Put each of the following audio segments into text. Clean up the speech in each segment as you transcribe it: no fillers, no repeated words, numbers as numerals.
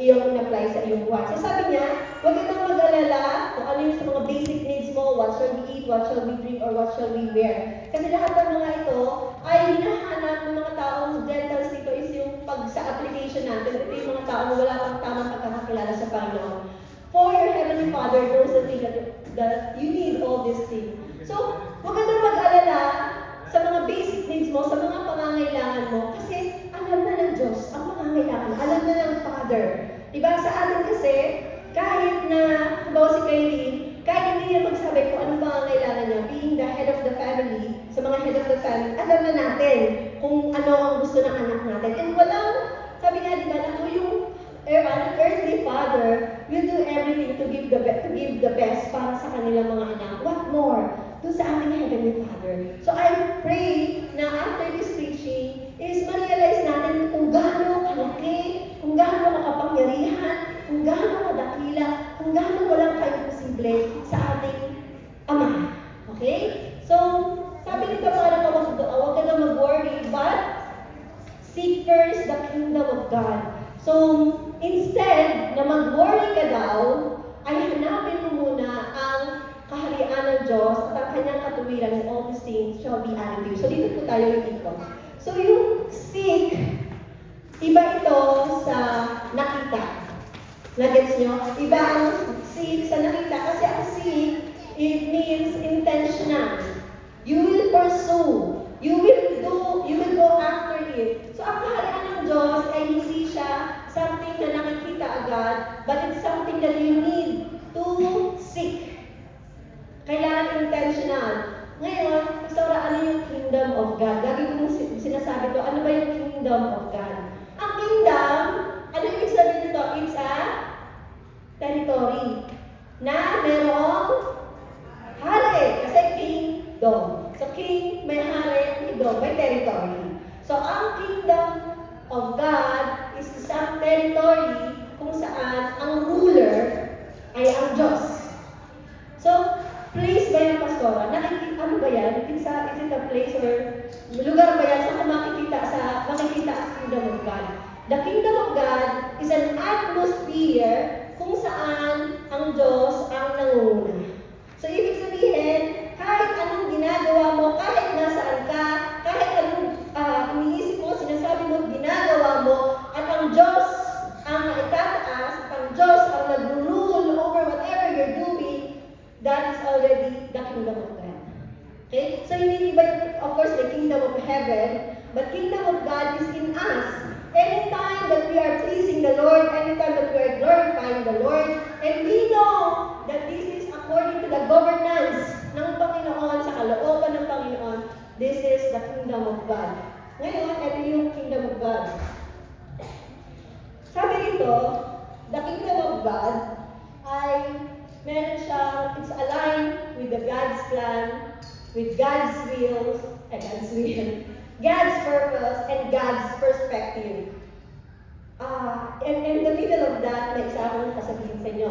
iyong in-apply sa iyong buhay. So sabi niya, huwag ka nang mag-alala kung ano yung sa mga basic needs mo, what shall we eat, what shall we drink, or what shall we wear. Kasi lahat ng mga ito ay hinahanap ng mga taong Gentiles dito is yung pag sa application natin, ito yung mga taong wala pang tamang pagkakakilala sa Panginoon. For your Heavenly Father knows the thing that you need all these things. So, huwag ka nang mag-alala sa mga basic needs mo, sa mga pangangailangan mo, kasi alam na ng Diyos ang pangangailangan, alam na ng Father. Diba sa atin kasi, kahit na, halimbawa si Kaylin, kahit hindi niya magsabi kung anong pangangailangan niya, being the head of the family, sa mga head of the family, alam na natin kung ano ang gusto ng anak natin. And walang, sabi nga diba, na yung earthly father will do everything to give the best para sa kanilang mga anak. What more? To sa ating Heavenly Father. So I pray na after this preaching is ma-realize natin kung gaano kalaki, kung gaano makapangyarihan, kung gaano kadakila, kung gaano walang kayong posible sa ating Ama. Okay? So, sabi nito para huwag ka na mag-worry, but seek first the kingdom of God. So, instead na mag-worry ka daw, ay hanapin mo muna ang kaharian ng Diyos at ang kanyang katuwiran, and all these things shall be added to you. So, dito po tayo dito. So, yung seek, iba ito sa nakita. Nagets nyo? Iba ang seek sa nakita. Kasi ang seek, it means intentional. You will pursue. You will go after it. So, ang kaharian ng Diyos ay hindi siya something na nakikita agad, but it's something that you need to seek. Kailangan intentional. Ngayon, Pastora, ano yung kingdom of God? Lagi ko sinasabi to, ano ba yung kingdom of God? Ang kingdom, ano yung sabihin nito? It's a territory na merong hari. Kasi kingdom. So, king, may hari, kingdom, may territory. So, ang kingdom of God is isang territory kung saan ang ruler ay ang Diyos. So, place ba yan, Pastora? Ano ba yan? Is it a place or lugar ba yan sa makikita ang kingdom of God? The kingdom of God is an atmosphere kung saan ang Diyos ang nangunguna. So, ibig sabihin, kahit anong ginagawa mo, kahit nasaan ka, kahit anong iniisip mo, sinasabi mo, ginagawa mo, at ang Diyos ang naitataas, at ang Diyos ang nag-rule over whatever you're doing, that is already the kingdom of God. Okay? So, hindi iba, of course, the kingdom of heaven, but kingdom of God is in us. Anytime that we are pleasing the Lord, anytime that we are glorifying the Lord, and we know that this is according to the governance ng Panginoon, sa kalooban ng Panginoon, this is the kingdom of God. Ngayon, ito yung kingdom of God. Sabi dito, the kingdom of God ay meron siya, it's aligned with the God's plan, with God's will, God's purpose, and God's perspective. And in the middle of that, may isa akong sasabihin sa inyo.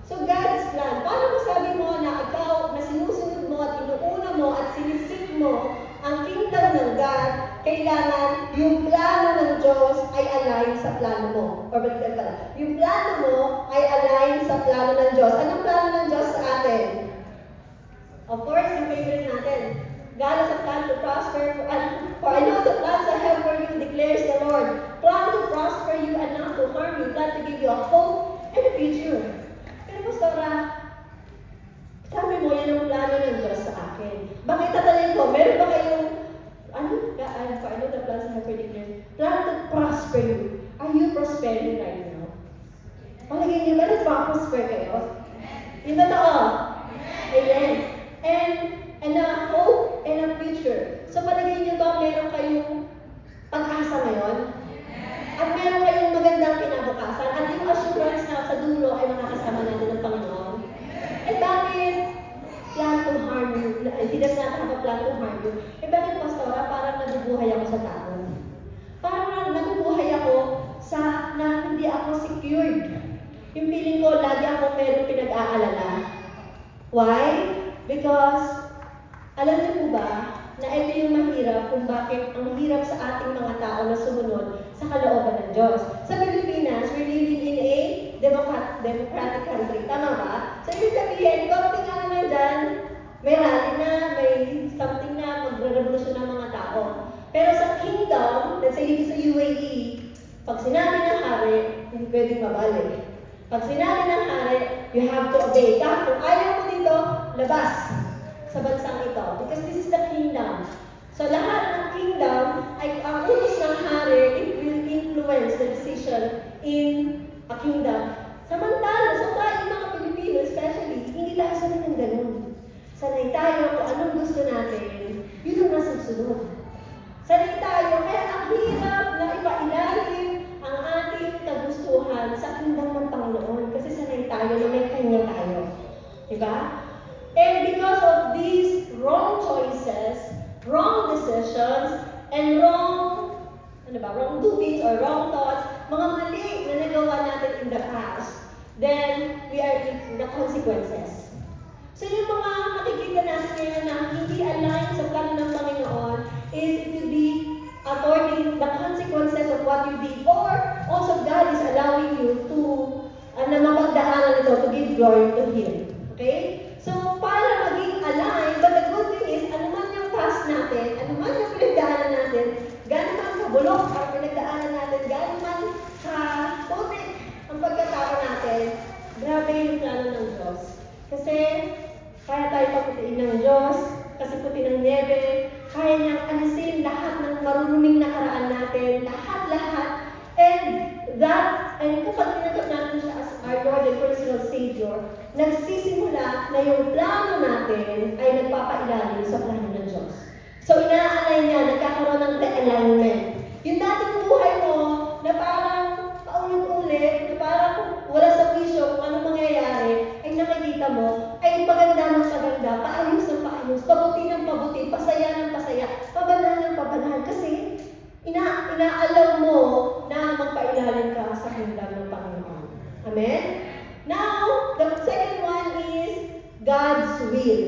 So God's plan, paano masabi mo na ikaw, na sinusunod mo at inuuna mo at sinisik mo ang kingdom ng God, kailangan yung plano ng Diyos ay align sa plano mo. Or balikan pala, yung plano mo ay align sa plano ng Diyos. Anong plano ng Diyos sa atin? Of course, yung favorite natin. God has a plan to prosper, for I know the plans I have for you, declares the Lord. Plan to prosper you and not to harm you, plan to give you a hope and a future. Pero Pastora, sabi mo yan ang plano ng Diyos sa akin. Bakit tatalin ko? Meron ba kayong, I know the plans I have for you, plan to prosper you. Are you prospering right now? Palagay niyo ba nagpa-prosper kayo? Yung totoo? Amen. And a hope and a future. So palagay niyo ba meron kayong pag-asa ngayon? At meron kayong magandang kinabukasan? At yung assurance na sa dulo ay makakasama natin ng Panginoon? Eh bakit plan to harm you? He does not have a plan to harm you. Eh bakit, Pastora, parang nabubuhay ako sa tao? Parang nabubuhay ako sa na hindi ako secured. Yung feeling ko, lagi ako meron pinag-aalala. Why? Because alam niyo po ba na ito yung mahirap kung bakit ang hirap sa ating mga tao na sumunod sa kalooban ng Diyos. Sa Pilipinas, we're living in a So, ibig sabihin, konting ano na dyan, may rally na, may something na, magre-revolution ng mga tao. Pero sa kingdom, let's say dito sa UAE, pag sinabi ng hari, hindi pwedeng mabalik. Pag sinabi ng hari, you have to obey. Kahit kung ayaw mo dito, labas sa bansang ito. Because this is the kingdom. So lahat ng kingdom ay ang utos ng hari, it will influence the decision in a kingdom. Samantala, so tayo mga Pilipino especially, hindi tayo sanay ng ganun. Sanay tayo kung anong gusto natin, yun ang nasusunod. Sanay tayo, kaya ang hirap na ipailalim ang ating kagustuhan sa kingdom ng Panginoon. Kasi sanay tayo na may kanya tayo. Diba? And because of these wrong choices, wrong decisions, and wrong doings or wrong thoughts, mga mali na nagawa natin in the past, then we are in the consequences. So yung mga nakikita natin ngayon na hindi align sa plano ng Panginoon is to be according the consequences of what you did, or also God is allowing you to na mapagdaanan ito to give glory to Him. Okay? So para maging align, but the good thing is, ano man yung past natin, ano man yung pinagdaanan natin, gano'n man kabulok ang pinagdaanan natin, gano'n man ka-putik ang pagkatao natin, grabe yung plano ng Diyos. Kasi kaya tayo paputiin ng Diyos, kasi puti ng niebe, kaya niyang alisin lahat ng maruruming nakaraan natin, lahat-lahat. And kapag tinanggap natin siya as our Lord and personal Savior, nagsisimula na yung plano natin ay nagpapailalim sa plano ng Diyos. So ina-align niya, nagkakaroon ng realignment. Yung dating buhay mo, na parang paulit-ulit, na parang wala sa wisyo kung anong mangyayari, ay nakikita mo, ay paganda ng paganda, paayos ng paayos, pabuti ng pabuti, pasaya ng pasaya, pabanal ng pabanal. Kasi inaalaw mo na magpailalim ka sa kingdom ng Panginoon. Amen? Now, the second one is God's will.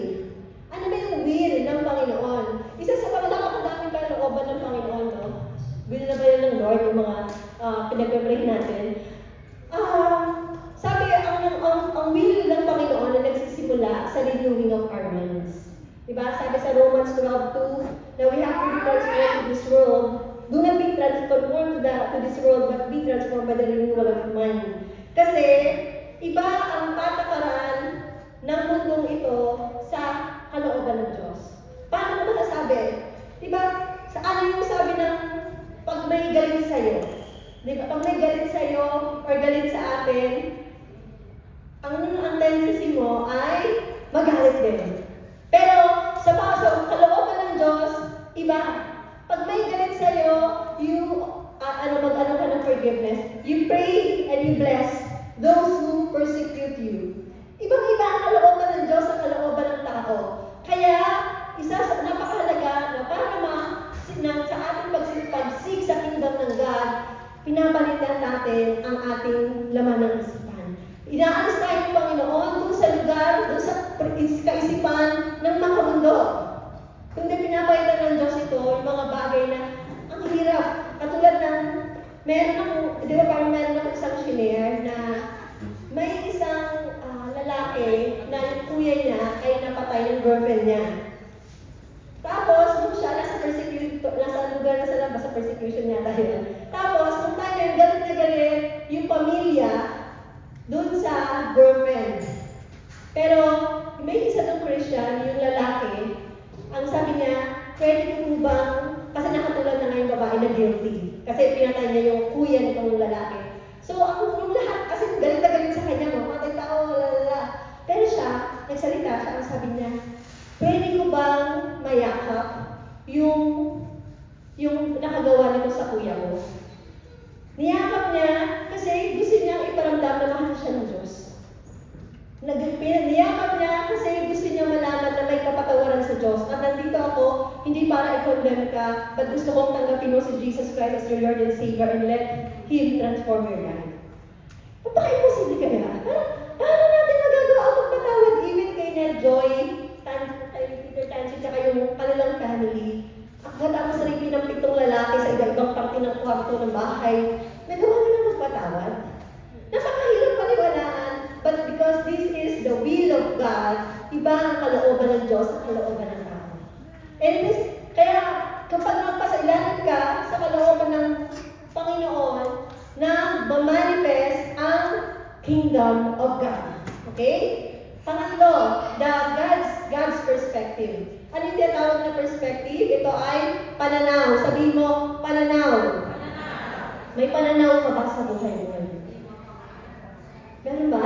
Ano ba yung will ng Panginoon? Isa sa napakadaming kalooban ng Panginoon, no? Will na ba yun ng Lord, yung mga pinag-pray natin? Sabi, ang will ng Panginoon na nagsisimula sa renewing of our minds. Diba? Sabi sa Romans 12:2, na we have to be transformed to this world. Do not be conformed to this world, but be transformed by the renewal of mind. Kasi, iba ang patakaran ng mundong ito sa kalooban ng Diyos. Paano ko masasabi? Diba? Sa ano yung sabi ng pag may galit sa'yo? Diba? Pag may galit sa'yo or galit sa atin, ang tendency mo ay magalit din. Pero sa kalooban ng Diyos, iba. Pag may galit sa'yo, mag-ano ka ng forgiveness, you pray and you bless those who persecute you. Ibang-iba ang kalooban ng Diyos sa kalooban ng tao. Kaya, isa sa napakahalaga na para sa ating pagsigsig sa kingdom ng God, pinapalitan natin ang ating laman ng isipan. Inaalis tayo ng Panginoon doon sa lugar, doon sa kaisipan ng mga mundo. Kundi pinapalitan ng Diyos ito, yung mga bagay na ang hirap. Katulad ng, parang meron akong isang shinare na may isang lalaki na yung kuya niya ay napatay ng girlfriend niya. Tapos, nung siya nasa lugar na sa labas sa persecution niya dahil. Tapos, nung tayo yun, galit na galit yung pamilya dun sa girlfriend. Pero, may isa ng Christian, yung lalaki, ang sabi niya, pwede ko bang, kasi nakatulad na nga yung babae na guilty. Kasi pinatay niya yung kuya nitong lalaki. So, yung lahat, kasi galit na galit sa kanya, mamatay tao, lalala. Pero siya, nagsalita siya, ang sabi niya, pwede ko bang mayakap yung nakagawa nito sa kuya ko? Niyakap niya, kasi gusto niyang iparamdam na mahal siya ng Diyos. Niyakap niya kasi gusto niya malaman na may kapatawaran sa Diyos. At nandito ako, hindi para i-condemn ka, but gusto kong tanggapin mo si Jesus Christ as your Lord and Savior and let Him transform your life. Napaka-imposible kaya? Paano natin magagawa ang magpatawad even kay Ned Joy, kay Peter Tansi, saka yung kanilang family? Pagkatapos ripin ng 7 lalaki sa iba-ibang parte ng kwarto ng bahay, nagawa nila magpatawad. Napakahirap paniwalaan, but because this is the will ma-manifest ang kingdom of God. Okay? Pangatlo, God's perspective. Ano yung tinatawag na perspective? Ito ay pananaw. Sabihin mo, pananaw. May pananaw ka ba sa buhay mo? Meron ba?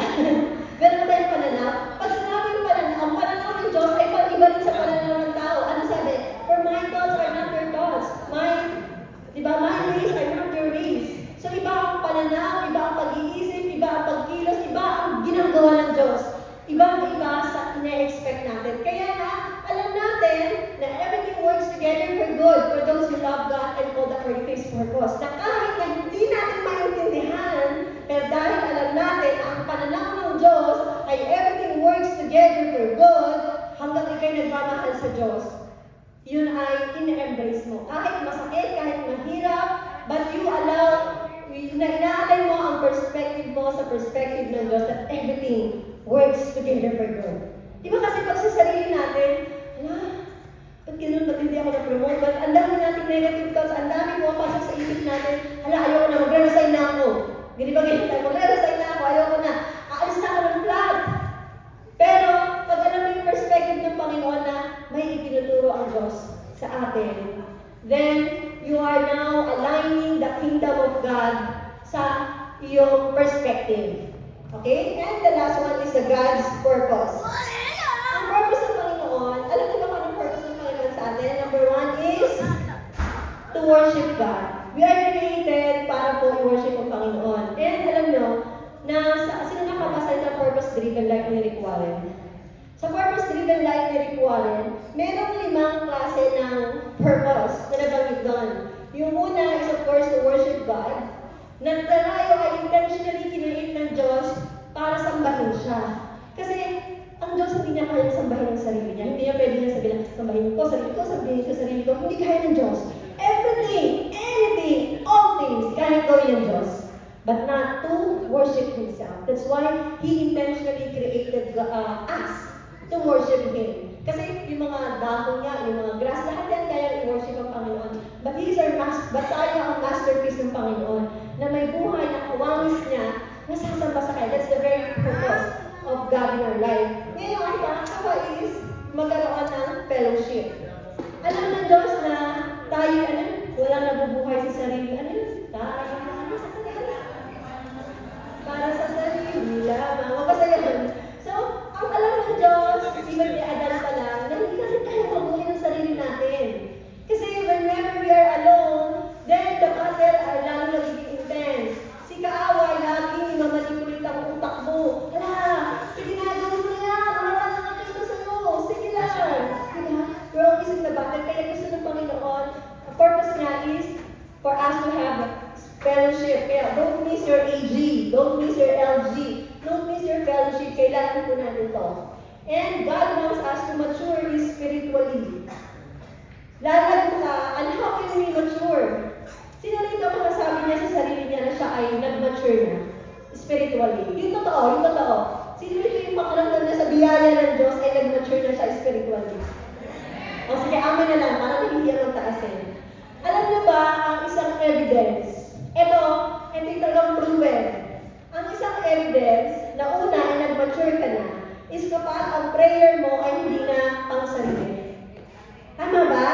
Meron ba tayong pananaw? Pag sinabi yung pananaw, ang pananaw ng Diyos ay pag-iba rin sa pananaw ng tao. Ano sabi? For my thoughts are not your thoughts. My ways are not your ways. So iba ang pananaw, iba ang pag-iisip, iba ang pagkilos, iba ang ginagawa ng Diyos. Ibang-iba sa ina-expect natin. Kaya nga, alam natin na everything works together for good for those who love God and called according to His purpose. Na kahit na hindi natin maintindihan, pero dahil alam natin na ang pananaw ng Diyos ay everything works together for good, hanggang ikay nagmamahal sa Diyos, yun ay in-embrace mo. Kahit masakit, kahit mahirap, but you allow, na inaalay mo ang perspective mo sa perspective ng Diyos that everything works together for good. Di ba kasi pag sa sarili natin, ba't ganun, ba't hindi ako na-promote? Ba't ang dami nating negative thoughts, ang dami pumapasok sa isip natin, ayoko na, magre-resign na ako. Hindi ba ganyan tayo, magre-resign na ako, ayoko na, aalis na ako ng flat. Pero, pag alam mo yung perspective ng Panginoon na may itinuturo ang Diyos sa atin, then you are now aligning the kingdom of God sa iyong perspective. Okay? And the last one is the God's purpose. Ang purpose ng Panginoon, alam niyo ba kung anong purpose ng Panginoon sa atin? Number one is to worship God. We are created para po i-worship ang Panginoon. And alam niyo, na sino nakabasa ng purpose-driven life ni Rick Warren? Sa purpose-driven life ni Rick Warren, merong 5 klase ng purpose na nabanggit doon. Yung una is of course to worship God, na tayo ay intentionally kinulit ng Diyos para sambahin siya. Kasi ang Diyos hindi niya kaya sambahin ang sarili niya. Hindi niya pwede niya sabihin, sambahin ko, sabihin ko, sarili ko. Hindi kaya ng Diyos. Everything, anything, all things, kaya gawin ng Diyos. But not to worship Himself. That's why He intentionally created us to worship Him. Kasi yung mga dahon niya, yung mga grass, lahat yan kaya i-worship ang Panginoon. But tayo ang masterpiece ng Panginoon na may buhay na kawangis niya nasasamba sa kanya. That's the very purpose of God in our life. Ngayon, ang pangalawa is magkaroon ng fellowship. Alam ng Diyos na tayo, walang nabubuhay sa sarili. Tayo, para sa sarili lamang. Mapasayahan. So, ang alam ng Diyos, even the adult pa lang, na hindi natin kaya mabuhay ng sarili natin. Kasi whenever we are alone, then the battle ay lalo nagiging intense. Si kaaway, laging mamanipulit ang utak mo. Sige na, gawin mo yan. Marami na ito sa'yo. Sige lang. Diba? We're always in the battle. Kaya gusto ng Panginoon, ang purpose niya is for us to have fellowship. Kaya don't miss your AG. Don't miss your LG. Don't miss your fellowship. Kailangan po natin to. And God wants us to mature spiritually. Lalago ka, and how can we mature? Sino rito makasabi niya sa sarili niya na siya ay nag-mature na? Spiritually. Yung totoo. Sino rito yung makaramdam na sa biyaya ng Diyos ay nag-mature na siya spiritually? O sige, amin na lang, parang hindi ang taasin. Alam niyo ba ang isang evidence? Ito yung talagang proven. Ang isang evidence na una ay nag-mature ka na is kapag ang prayer mo ay hindi na pang sarili. Tama ba?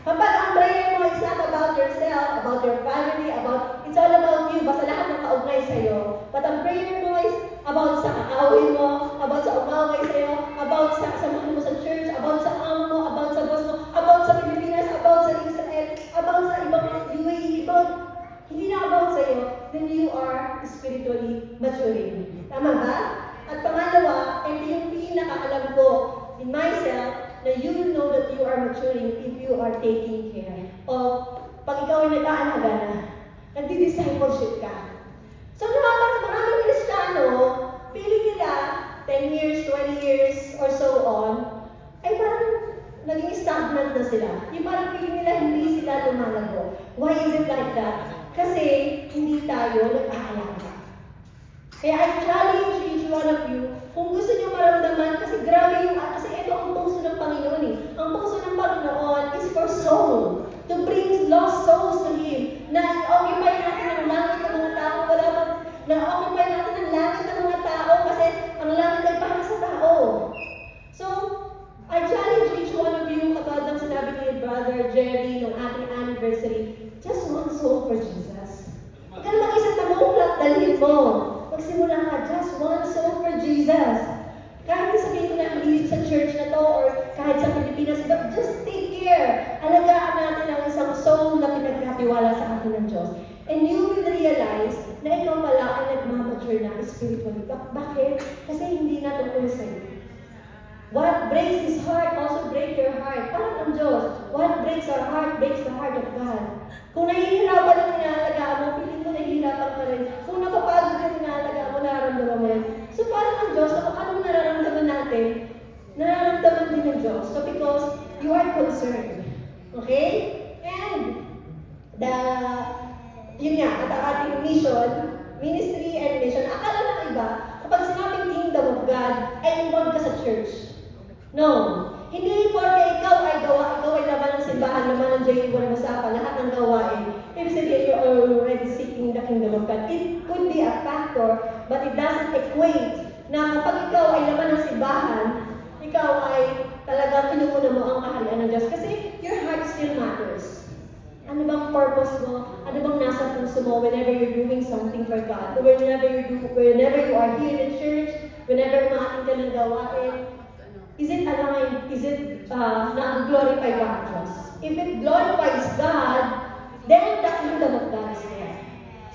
Kapag ang prayer mo is not about yourself, about your family, it's all about you, basta lahat ng kaugnay sa'yo. But ang prayer mo is about sa kaawin mo, about sa umaway sa'yo, about sa kasamahan mo sa church, about sa amo mo, about sa boss mo, about sa Pilipinas, about sa Israel, about sa ibang UAE, hindi na about sa'yo, then you are spiritually maturing. Tama ba? At pangalawa, ito yung pinakaalam ko in myself, na you will know that you are maturing if you are taking care of pag ikaw ay nag-aalaga na, nagdi-discipleship ka. So, maraming Kristiyano, feeling nila 10 years, 20 years, or so on, ay parang naging stagnant na sila. Yung parang feeling nila hindi sila lumalago. Why is it like that? Kasi hindi tayo nag-aalaga. Kaya I challenge each one of you, kung gusto niyo maramdaman, kasi grabe kasi ito ang puso ng Panginoon eh. Ang puso ng Panginoon is for soul. To bring lost souls to Him. Na occupy natin ang langit ng mga tao, wala magsimula ka, just one soul for Jesus. Kahit sabihin ko na hindi sa church na to or kahit sa Pilipinas, but just take care. Alagaan natin ang isang soul na pinagkatiwala sa atin ng Diyos. And you will realize na ikaw pala ay nagmamature na spiritually. Bakit? Kasi hindi na tungkol sa'yo. What breaks his heart also break your heart. Parang ang Diyos. What breaks our heart breaks the heart of God. Kung nahihirapan ang inaalagaan mo, piling mo nahihirapan ka rin. Kung napapagod ang inaalagaan mo, nararamdaman mo rin. So parang ang Diyos, kung anong nararamdaman natin, nararamdaman din ng Diyos. So because you are concerned. Okay? And yun nga, at ang ating mission, ministry and mission, akala ng iba, kapag sinabing kingdom of God, ay involved ka sa church. No. Hindi porque ikaw ay laman ng simbahan, laman ng J1 Masapa, lahat ng gawain. Ibig sabihin, you are already seeking the kingdom of God. It could be a factor, but it doesn't equate na kapag ikaw ay laman ng simbahan, ikaw ay talagang pinupuna mo ang kaharian ng Diyos. Kasi your heart still matters. Ano bang purpose mo? Ano bang nasa puso mo whenever you're doing something for God? Whenever you are here in church, whenever maating ka ng gawain, is it aligned? Is it na-glorify God? If it glorifies God, then the kingdom of God is there.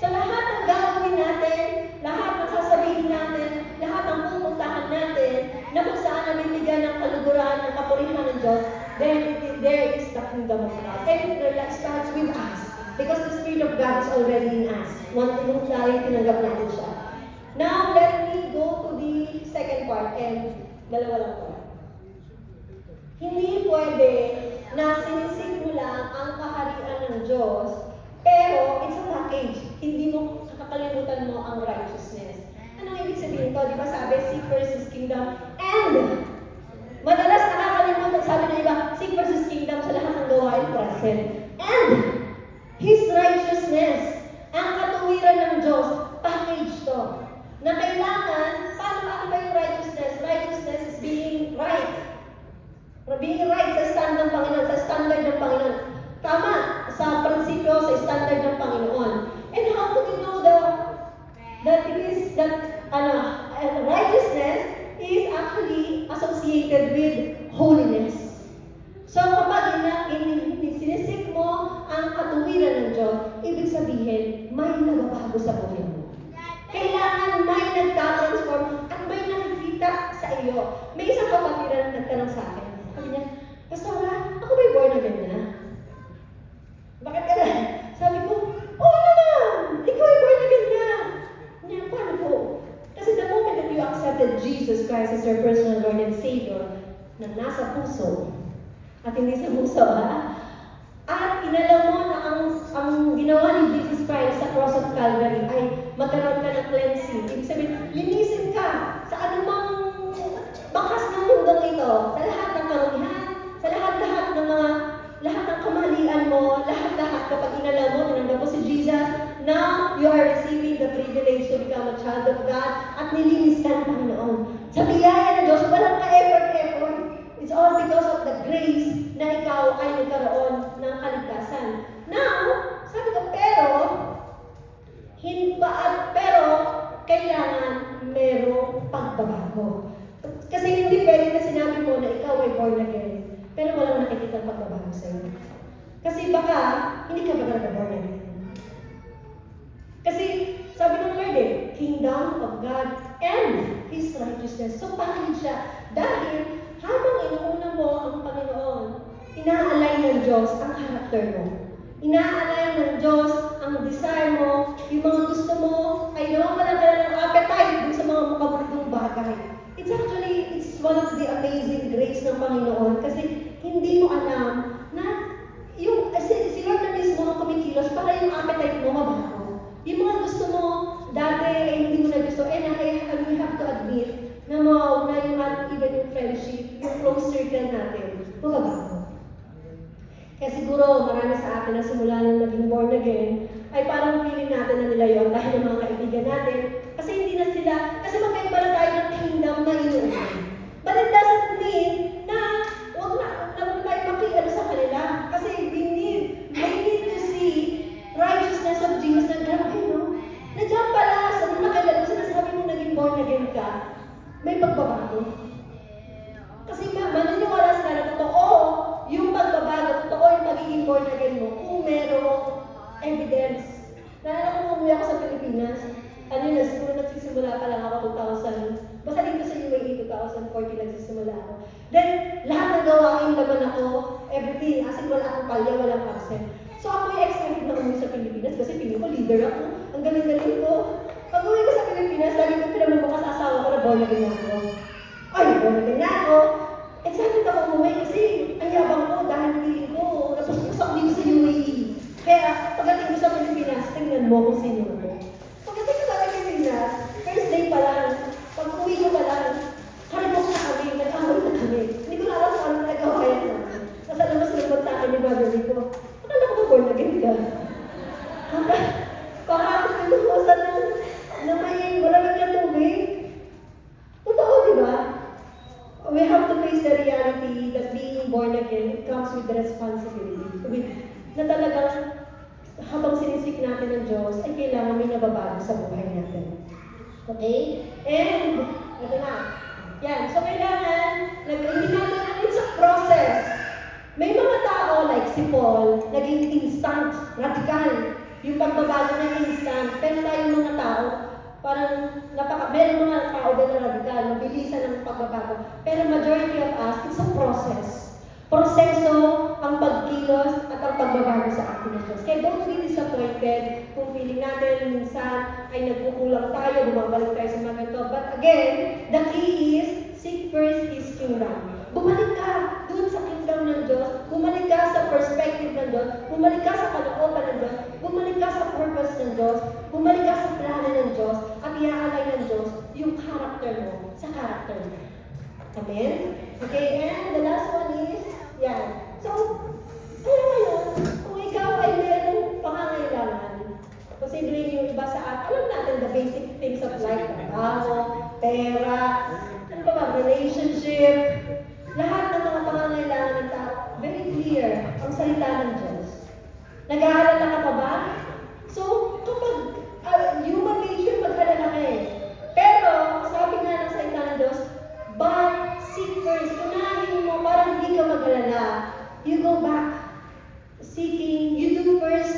So lahat ng gagawin natin, lahat ng sasabihin natin, lahat ng pupuntahan natin, na kung saan namimigyan ng kaluguran, ng kapurihan ng Diyos, then there is the kingdom of God. And it starts with us. Because the Spirit of God is already in us. Once tinanggap natin siya. Now, let me go to the second part. And dalawa lang po. Hindi pwede na sinisig mo lang ang kaharian ng Diyos, pero it's a package. Hindi mo kakalimutan mo ang righteousness. Anong ibig sabihin ko? Di ba sabi, seek first His kingdom, and madalas nakakalimutan, sabi ng iba, seek first His kingdom sa lahat ng gawain present. And His righteousness, ang katuwiran ng Diyos, package to. Na kailangan, ano ba yung righteousness? Righteousness is being right. Being right sa stand ng Panginoon, sa standard ng Panginoon. Tama, sa prinsipyo, sa standard ng Panginoon. And how do you know righteousness is actually associated with holiness. So kapag sinisik mo ang katuwiran ng Diyos, ibig sabihin, may nagbabago sa buhay mo. Kailangan may nagtatransform at may nakikita sa iyo. May isang kapatiran na nagtanong sa akin. Sabi niya, Pastora, ako ba'y born again na? Bakit ka na? Sabi ko, oo naman! Ikaw ay born again na! Niya, paano po? Kasi the moment that you accepted Jesus Christ as your personal Lord and Savior, na nasa puso, at hindi sa puso, at inalam mo na ang ginawa ni Jesus Christ sa cross of Calvary ay magkaroon ka ng cleansing. Ibig sabihin, linisin ka sa anumang bakas ng mundong ito, sa lahat ng karumihan, sa lahat-lahat ng kamalian mo, lahat-lahat kapag inalam mo, tinanggap mo si Jesus, now you are receiving the privilege to become a child of God at nilinis ka ng Panginoon. Sa biyaya ng Diyos, walang ka-effort. It's all because of the grace na ikaw ay nagkaroon ng kaligtasan. Now, sabi ko, pero kailangan merong pagbabago. Kasi hindi pwede na sinabi mo na ikaw ay born again, pero walang nakikita pagbabago sa'yo. Kasi baka, hindi ka ba talaga born again? Kasi, sabi ng Lord kingdom of God and His righteousness. So, package siya. Dahil, habang inuuna mo ang Panginoon, ina-align ng Diyos ang character mo. Ina-align ng Diyos ang desire mo, yung mga gusto mo, ay nawawalan ka ng appetite dun sa mga makabulong bagay. It's one of the amazing grace ng Panginoon kasi hindi mo alam na si Lord na mismo ang kumikilos para yung appetite mo mabago. Yung mga gusto mo, dati hindi mo na gusto, and we have to admit na mauna yung even yung friendship, yung close circle natin, mababago. Kaya siguro marami sa atin na simula nang naging born again, ay parang feeling natin na nila yun dahil ng mga kaibigan natin. Kasi hindi na sila, kasi magkaiba na tayo ng kingdom na inuunan. But it doesn't mean na huwag na tayo makiano sa kanila. Kasi we need to see righteousness of Jesus na grabe, no? Na dyan pala, sa mga kailan, sinasabi Pilipinas, ano na, siguro nagsisimula pa lang ako 2000, basta dito sa UAE 2014 nagsisimula ako. Then, lahat ng gawain laban ako, everything, as in wala akong palya, walang absent. So ako yung excited na umuwi sa Pilipinas kasi piling ko leader ako. Ang galing-galing ko. Pag uwi ko sa Pilipinas, lagi ko pinamumukha sa asawa ko na born again ako. Ay, born again na ako. Excited ako umuwi kasi ang yabang ko dahil piling ko, napasok ako dito sa UAE. Kaya pagdating ko sa Pilipinas, tingnan mo kung sino ako. Pagdating ko sa Pilipinas, first day pa lang, pag uwi ko pa lang, haribok na kami, nag-away na kami. Hindi ko na alam kung ano nag-awayan namin. Nasa labas lumot sa akin ni Mother ko. Akala ko ba born again ka? Baka ako pinuhusan na may malamig na tubig. Totoo, di ba? We have to face the reality that being born again, it comes with the responsibility. Na talagang habang sinisik natin ng Diyos, ay kailangan may nababago sa buhay natin. Okay? And, ito na. Yan. So, kailangan, hindi natin, it's a process. May mga tao like si Paul, naging instant, radical. Yung pagbabago ng instant. Pero tayong mga tao, parang meron mga tao din na radical, mabilisan ang pagbabago. Pero majority of us, it's a process. Proseso ang pagkilos at ang pagbabago sa atin ng Diyos. Kaya don't be disappointed kung feeling natin minsan ay nagkukulang tayo, bumabalik tayo sa mga ito. But again, the key is, seek first His kingdom. Bumalik ka dun sa kingdom ng Diyos, bumalik ka sa perspective ng Diyos, bumalik ka sa kalooban ng Diyos, bumalik ka sa purpose ng Diyos, bumalik ka sa plano ng Diyos, at iaalay ng Diyos yung character mo sa character mo. Amen? Okay, and the last one is, yan. So, pero ngayon, kung ikaw ay mayroong pangangailangan, considering yung iba sa atin, alam natin the basic things of life, trabaho, pera, ano ba ba, relationship, lahat ng mga pangangailangan ng tao, very clear ang salita ng Diyos. Nag-aaral ka pa ba? So, kapag human nature, mag-alala ka eh. Pero, sabi nga ng salita ng Diyos, but seek first, unahin mo, parang hindi ka mag-alala. You go back, seeking, you do first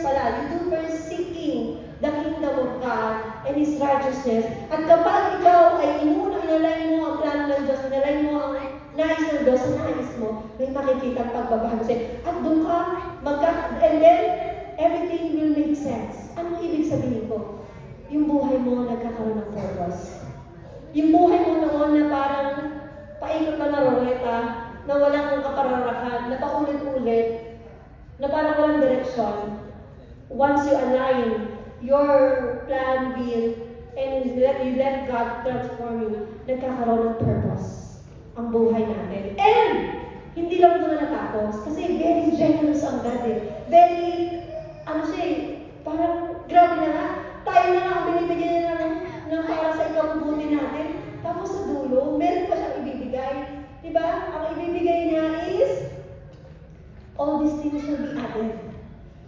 seeking the kingdom of God and His righteousness. At kapag ikaw ay inalay mo ang plano ng Diyos, inalay mo ang nais ng Diyos, ang nais mo, may makikita ang pagbabago sa'yo. At doon ka, and then, everything will make sense. Anong ibig sabihin ko? Yung buhay mo nagkakaroon ng purpose. Yung buhay mo noon na parang paikot ka na roleta, na walang kapararakan, na paulit-ulit, na parang walang direksyon. Once you align your plan, will, and you let God transform you, nagkakaroon ng purpose ang buhay natin. And, hindi lang doon natapos, kasi very generous ang God eh. Very, parang grabe na nga, tayo na nga ang binibigyan niya ng para sa ikabubuti natin. Tapos sa dulo, meron pa siyang ibibigay. Diba? Ang ibibigay niya is, all these things will be added.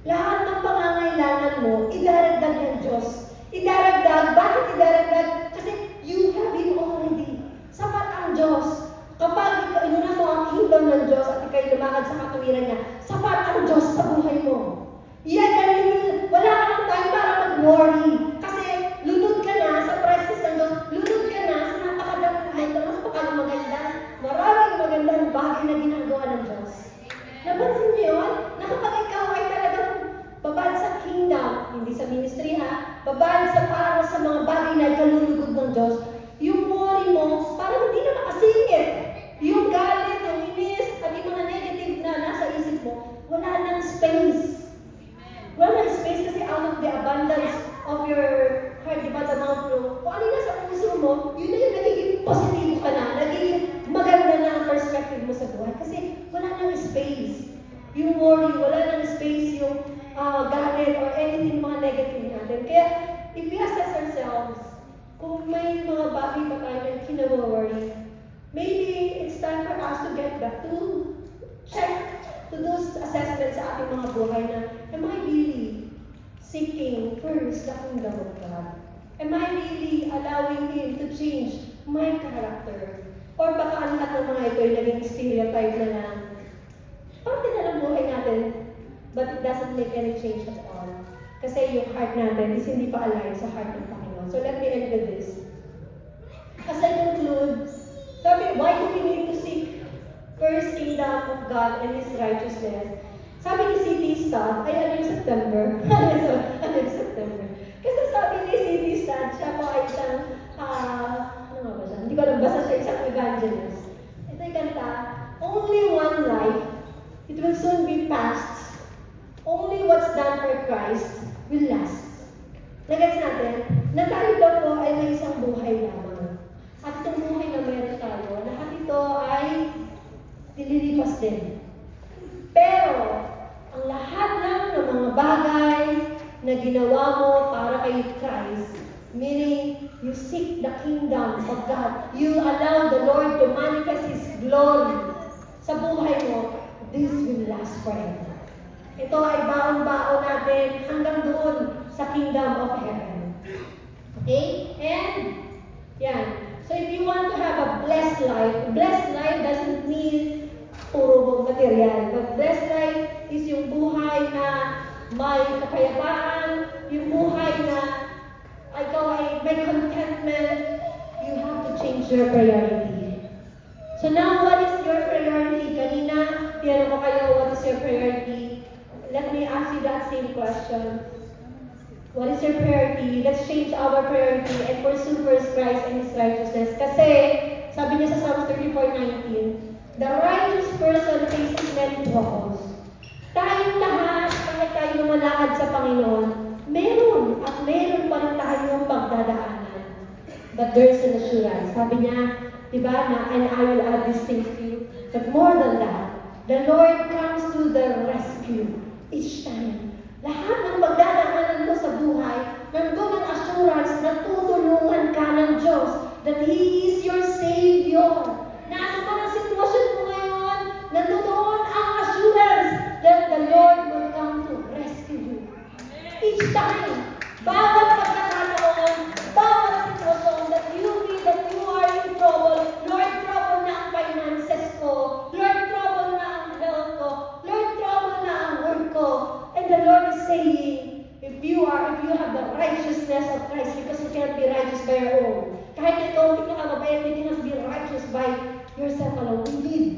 Lahat ng pangangailangan mo, idaragdag ng Diyos. Idaragdag. Bakit idaragdag? Kasi you have Him already. Sapat ang Diyos. Kapag inuna mo ang kingdom ng Diyos at ikay lumakad sa katuwiran niya, sapat ang Diyos sa buhay mo. Wala ka ng time para mag-worry. Kasi lunod ka na sa presence ng Diyos. Lunod ka na sa maraming magandang bagay na ginagawa ng Diyos. Napansin niyo yun? Na kapag ikaw ay talagang babad sa kingdom, hindi sa ministry ha, babad sa para sa mga bagay na ikalulugod ng Diyos, yung worry mo, parang hindi na makasingit. Yung galit, yung inis, at yung mga negative na nasa isip mo, wala nang space. Wala nang space kasi out of the abundance of your heart, di ba, the mouth flow. Kung ano na sa puso mo, yun na yung nagiging positive ka na, nagiging maganda na ang perspective mo sa buhay. Kasi wala nang space. Yung worry, wala nang space yung galit or anything mga negative natin. Kaya, if we assess ourselves, kung may mga bagay pa tayo na kinaworry, maybe it's time for us to get back to check to those assessments sa ating mga buhay na, am I really seeking first the kingdom of God? Am I really allowing Him to change my character? Or baka ang lahat ng mga ito ay naging stereotype na lang, parte na ng buhay natin, but it doesn't make any change at all. Kasi yung heart natin is hindi pa aligned sa heart ng Panginoon. So let me end with this. As I conclude, sabi, why do we need to seek first kingdom of God and His righteousness? Sabi ni C.T. Studd, ay ano yung September? Ano yung September? Kasi sabi ni C.T. Studd, siya po ay isang, ano nga ba siya? Hindi ko alam, basta siya isang evangelist. Ito yung kanta, only one life, it will soon be past. Only what's done for Christ will last. Nagets natin, na tayo daw po ay may isang buhay lamang. At itong buhay na meron tayo, lahat ito ay dililipas din. Pero, ang lahat lang ng mga bagay na ginawa mo para kay Christ, meaning you seek the kingdom of God, you allow the Lord to manifest His glory sa buhay mo, this will last forever. Ito ay baon-baon natin hanggang doon sa kingdom of heaven. Okay? And, yan. So if you want to have a blessed life doesn't mean puro material. But blessed life is yung buhay na may kapayapaan, yung buhay na ikaw ay may contentment. You have to change your priority. So now, what is your priority? Kanina, tinanong ko kayo, what is your priority? Let me ask you that same question. What is your priority? Let's change our priority and pursue first Christ and His righteousness. Kasi, sabi niya sa Psalms 34:19, the righteous person faces many troubles. Tayong lahat, kahit tayo lumalakad sa Panginoon, meron at meron pa rin tayong pagdadaanan. But there's an assurance. Sabi niya, diba, na, and I will add these things to you. But more than that, the Lord comes to the rescue each time. Lahat ng pagdadaanan mo sa buhay, nandun ang assurance na tutulungan ka ng Diyos, that He is your Savior. Nasa ka ng sitwasyon mo ngayon, nandoon ang assurance that the Lord will come to rescue you. Each time, bawat pagkakataon, bawat sitwasyon that you feel that you are in trouble, Lord, trouble na ang finances ko, Lord, trouble na ang health ko, Lord, trouble na ang work ko. And the Lord is saying, if you have the righteousness of Christ, because you cannot be righteous by your own. Kahit ikaw, hindi ka mabait, you cannot be righteous by yourself alone. We need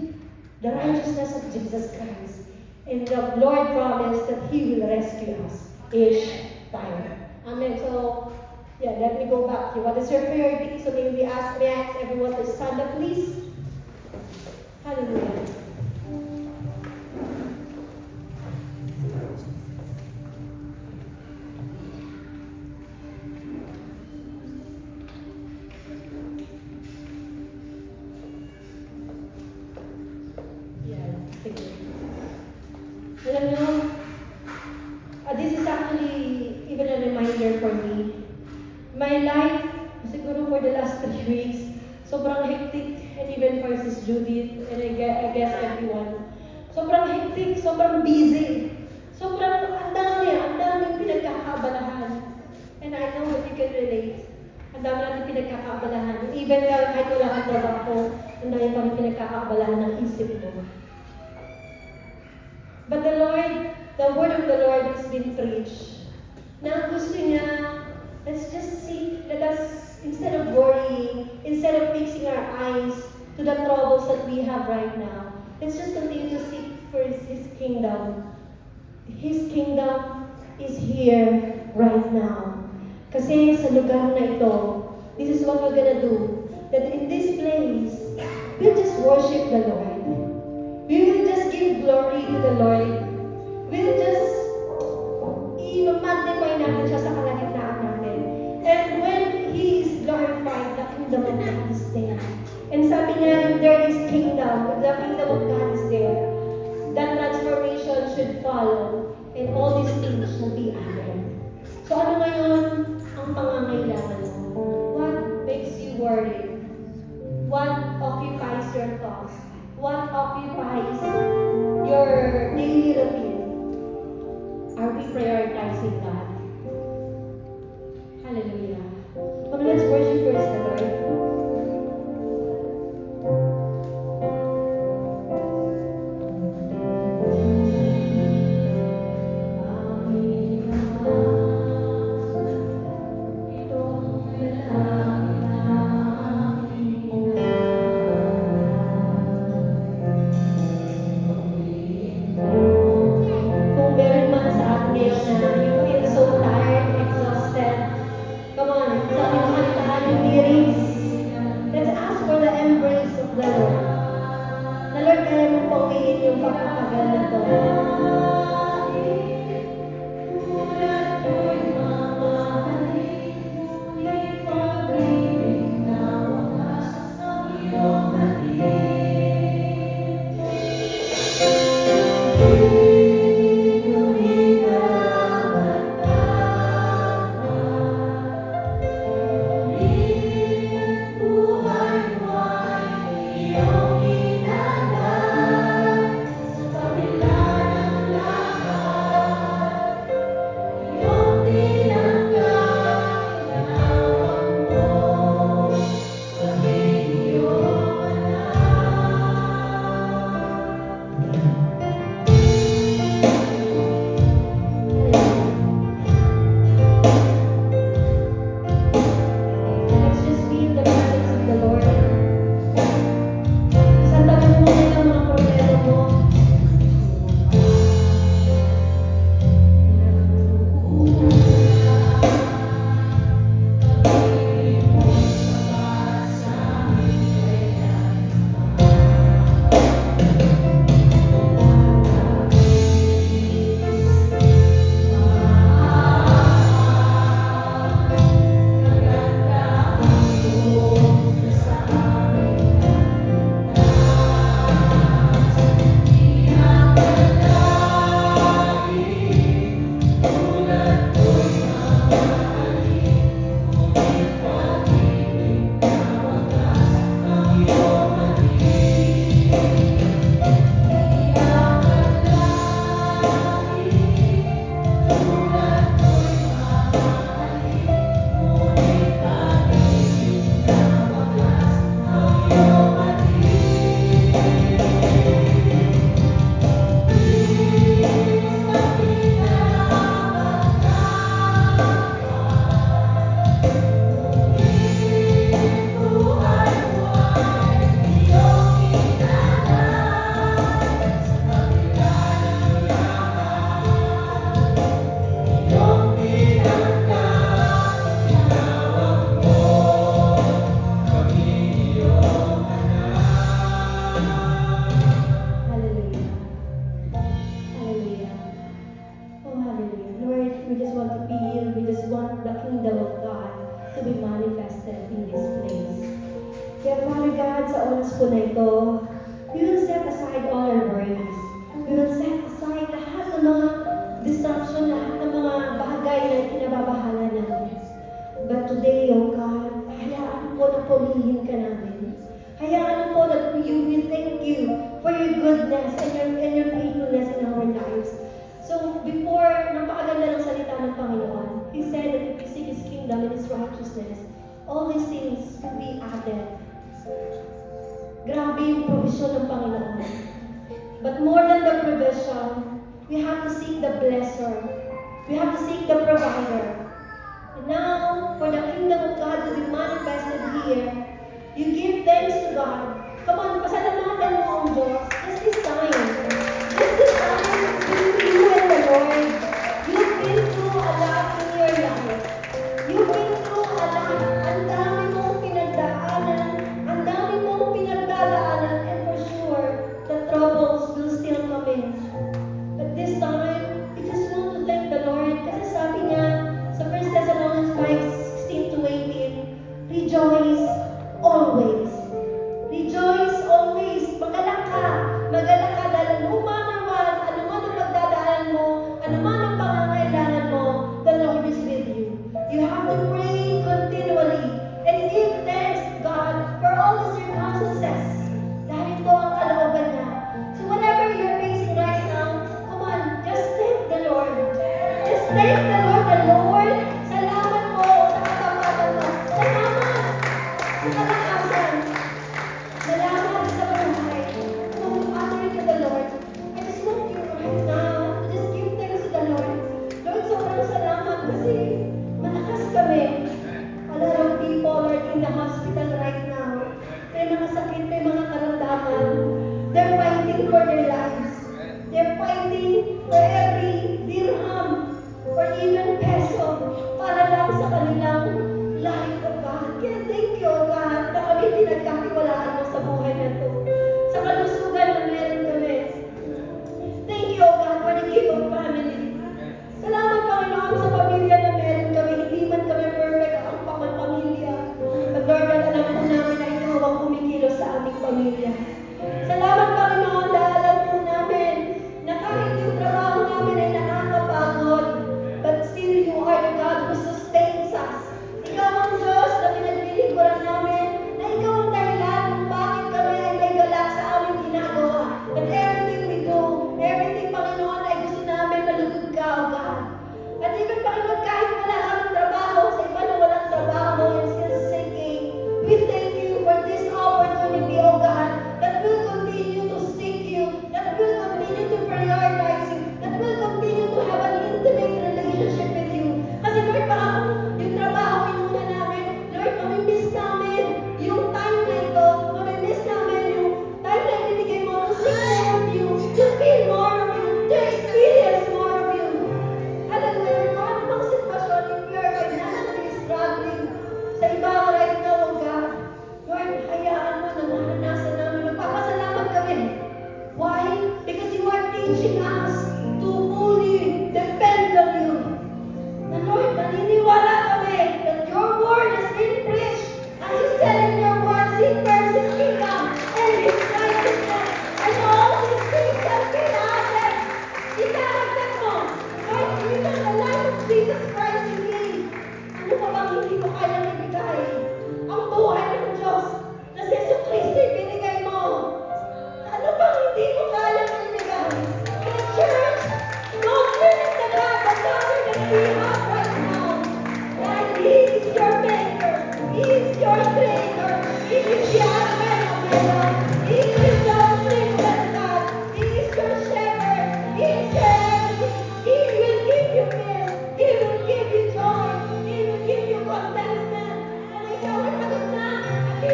the righteousness of Jesus Christ. And the Lord promised that He will rescue us each time. Amen. So, yeah, let me go back to what is your priority. So may we ask everyone to stand up, please. Hallelujah. Alam nyo, this is actually even a reminder for me. My life, siguro for the last 3 weeks, sobrang hectic, and even for Sis Judith, and I guess everyone. Sobrang hectic, sobrang busy. Sobrang, ang daming pinagkakabalahan. And I know that you can relate. Ang dami natin pinagkakabalahan. Even kahit wala kang trabaho, ang dami pa rin pinagkakabalahan ng isip mo. But the word of the Lord has been preached. Na gusto niya, let's just see, let us, instead of worrying, instead of fixing our eyes to the troubles that we have right now, let's just continue to seek first His kingdom. His kingdom is here right now. Kasi sa lugar na ito, this is what we're gonna do. That in this place, we'll just worship the Lord. We will just give glory to the Lord. We'll just i-magnify natin siya sa kalagitnaan natin. And when He is glorified, the kingdom of God is there. And sabi niya, if there is kingdom, if the kingdom of God is there, that transformation should follow, and all these things will be added. So ano ngayon ang pangangailangan mo? What makes you worried? What occupies your thoughts? What occupies your daily routine? Are we prioritizing God? Hallelujah. Come, let's worship first the Lord. Amen. Let's just be in the presence of the Lord. Isang tabi mo muna yung mga problema mo. Hallelujah. Hallelujah. Oh, hallelujah. Lord, we just want to feel, we just want the kingdom of God to be manifested in this place. Kaya Father God, sa oras po na ito, we will set aside all our worries. We will set aside lahat ng mga distraction, lahat ng mga bagay na kinababahala namin. But today, oh God, hayaan po na purihin ka namin. Hayaan po that we thank you for your goodness and your faithfulness in our lives. So, before, napakaganda ng salita ng Panginoon. He said that if we seek His kingdom and His righteousness, all these things will be added. Grabe yung provision ng Panginoon. But more than the provision, we have to seek the blesser. We have to seek the provider. And now, for the kingdom of God to be manifested here, you give thanks to God. Come on, pasalamatan mo ang Diyos. Just this time. Just this time, you and the Lord. You've been through a lot in your life. You've been through a lot. Ang dami mong pinagdaanan. Ang dami mong pinagdadaanan. And for sure, the troubles will still come in. But this time, we just want to thank the Lord. Kasi sabi niya sa 1 Thessalonians 5:16-18, rejoice always. Rejoice always. Magalak ka. Magalak ka dahil anuman naman, anuman ang pagdadaanan mo, anuman ang pangangailangan mo, the Lord is with you. You have to pray continually and give thanks to God for all the circumstances. Dahil ito ang kalooban niya. So whatever you're facing right now, come on, just thank the Lord. Just thank the Lord. The Lord, salamat po sa katapatan mo. Salamat sa kalakasan. Salamat sa buhay. So, honor to the Lord. I just want you right now to just give thanks to the Lord. Lord, sobrang salamat kasi malakas kami. Alam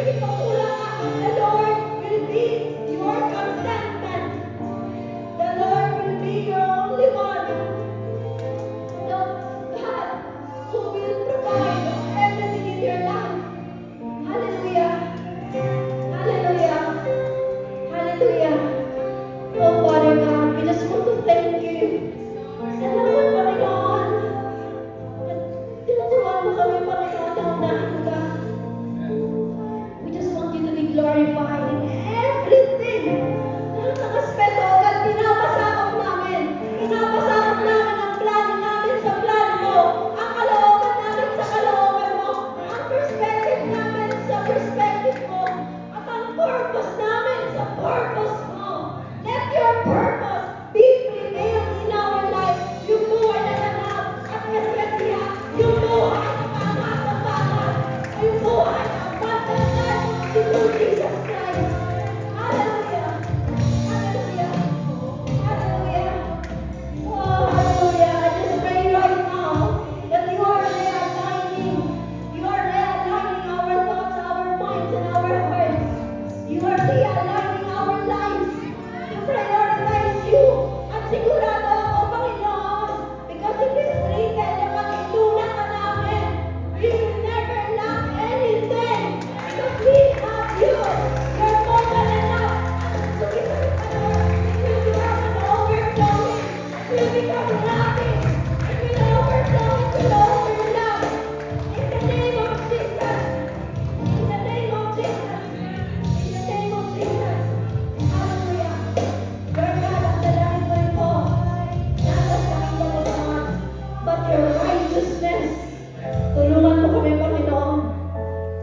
hindi pa kulang ako. The Lord will be your contentment. The Lord will be your only one. The God who will provide everything in your life. Hallelujah. Hallelujah. Hallelujah. Oh, Father God, we just want to thank you. Salamat, Panginoon. Tinuturuan mo kami, Panginoon, na unahan ka. We just want you to be glorified in everything. Lahat ng aspeto, God, pinapasakop namin. Pinapasakop namin ang plano namin sa plano mo. Ang kalooban namin sa kalooban mo. Ang perspective namin sa perspective mo. At ang purpose namin sa purpose mo. Let your purpose be prevailed in our life. Yung buhay na ganap at kasiya. Yung buhay na pangat na pangat. Yung buhay na abundant life to Jesus Christ. Hallelujah. Hallelujah. Hallelujah. Oh, hallelujah. I just pray right now that you are realigning. You are realigning our thoughts, our minds, and our hearts. You are realigning our lives to prioritize you. At sigurado ako, Panginoon, because it is written na pag-ituna ka namin, we will never lack anything because we have you. You're more than enough. So we will become an overflowing. It will become nothing. It will overflow into the overlap. In the name of Jesus. In the name of Jesus. In the name of Jesus. Hallelujah. Lord God, ang dalangin ko ito, nasa sa aking kalusahan, but your righteousness. Tulungan mo kami, Panginoon.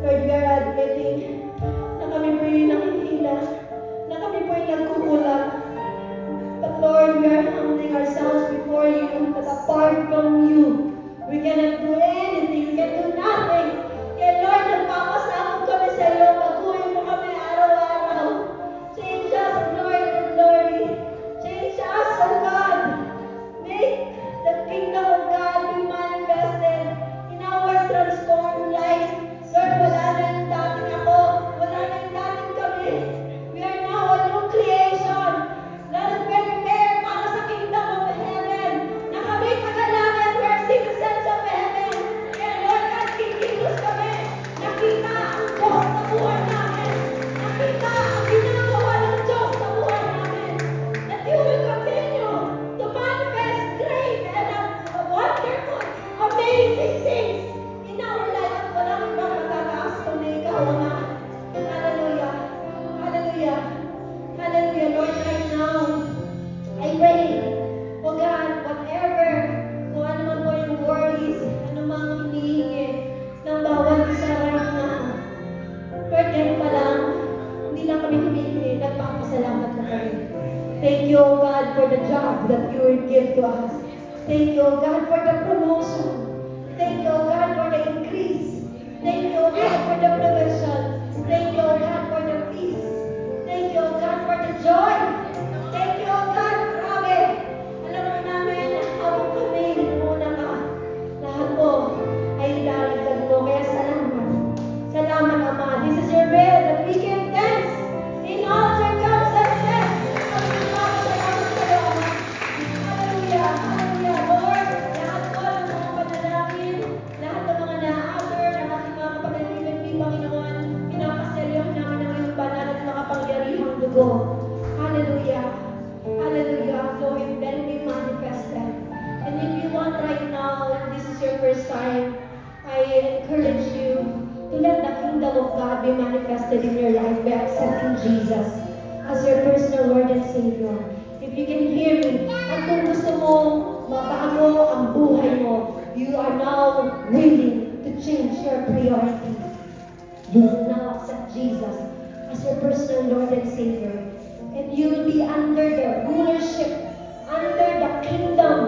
Lord, we are admitting na kami po yung nakikila, na kami po yung nagkukulang. But Lord, we are humbling ourselves before you, that apart from you, we cannot do anything, we can do nothing. Kaya Lord, nagpapasakot kami sa iyo, baguhin mo kami araw-araw. Change us, Lord, and glory. Change us, O God. Make the kingdom of God be manifested in our transformed life. Lord, wala na yung dating ako. Wala na yung dating kami. We are now a new creation. Let us be prepared para sa kingdom of heaven. Na kami tagalangin, we are citizens of heaven. Kaya Lord, God, kikilos kami. Nakita ang Diyos sa buhay namin. Nakita ang ginagawa ng Diyos sa buhay namin. That you will continue to manifest great and wonderful, amazing things in our life. At walang ibang matataas kundi ikaw, Ama. Hallelujah. Hallelujah. Hallelujah. Lord, right now, I pray, O God, whatever, kung ano man po yung worries, ano mang hinihingi ng bawat isa right now. Lord, ganun pa lang, hindi lang kami humihingi, nagpapasalamat na kami. Thank you, O God, for the job that you will give to us. Thank you, O God, for the promotion. Thank you, O God, for the increase. Thank you, O God, for the provision. Thank you, O God, for the peace. Thank you, O God, for the joy. Thank you, O God, grabe. Alam mo namin, habang kami, muna ka. Lahat po ay ilalagdag mo. Kaya salamat. Salamat, Ama. This is your will that we give thanks in all circumstances. Salamat sa iyo, Ama. Hallelujah. Hallelujah. Lord, lahat po ng mga panalangin, lahat ng mga na-offer, ng ating mga kapag-alipin, Panginoon, pinapaselyohan namin ang iyong banal at makapangyarihang dugo. Hallelujah. Hallelujah. So it then be manifested. And if you want right now, and this is your first time, I encourage you to let the kingdom of God be manifested in your life by accepting Jesus as your personal Lord and Savior. If you can hear me, at kung gusto mo mabago ang buhay mo, you are now willing to change your priority. You will now accept Jesus as your personal Lord and Savior. And you will be under the rulership, under the kingdom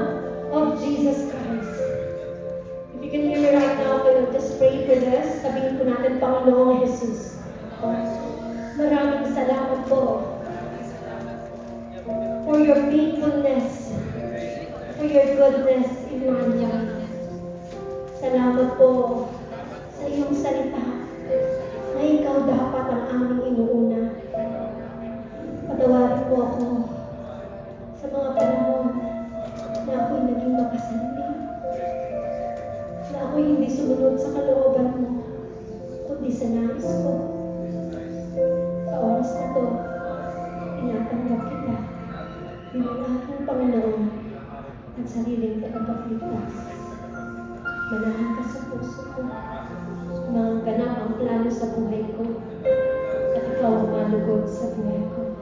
of Jesus Christ. If you can hear me right now, we'll just pray for this. Sabihin po natin, Panginoong Jesus, maraming salamat po for your faithfulness, for your goodness in my life. Salamat po sa iyong salita na ikaw dapat sariling tagapagligtas. Manahan ka sa puso ko. Ganap ang plano sa buhay ko. At ikaw ang malugod sa buhay ko.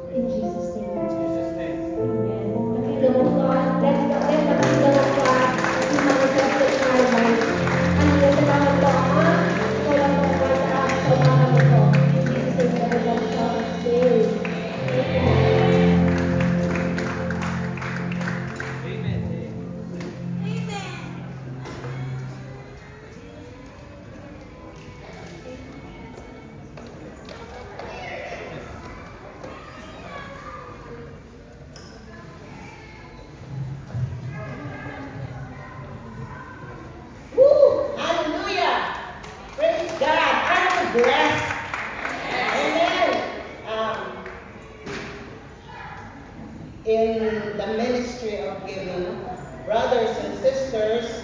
In Jesus' name. Amen. The kingdom of God, let the kingdom of God be manifested in our lives. Hallelujah. Salamat po, Ama. Ikaw lang po ang mataas sa umaga mo po. In Jesus' name, everyone shall say, Amen. Woo! Hallelujah! Praise God! I'm blessed. Amen. In the ministry of giving, brothers and sisters,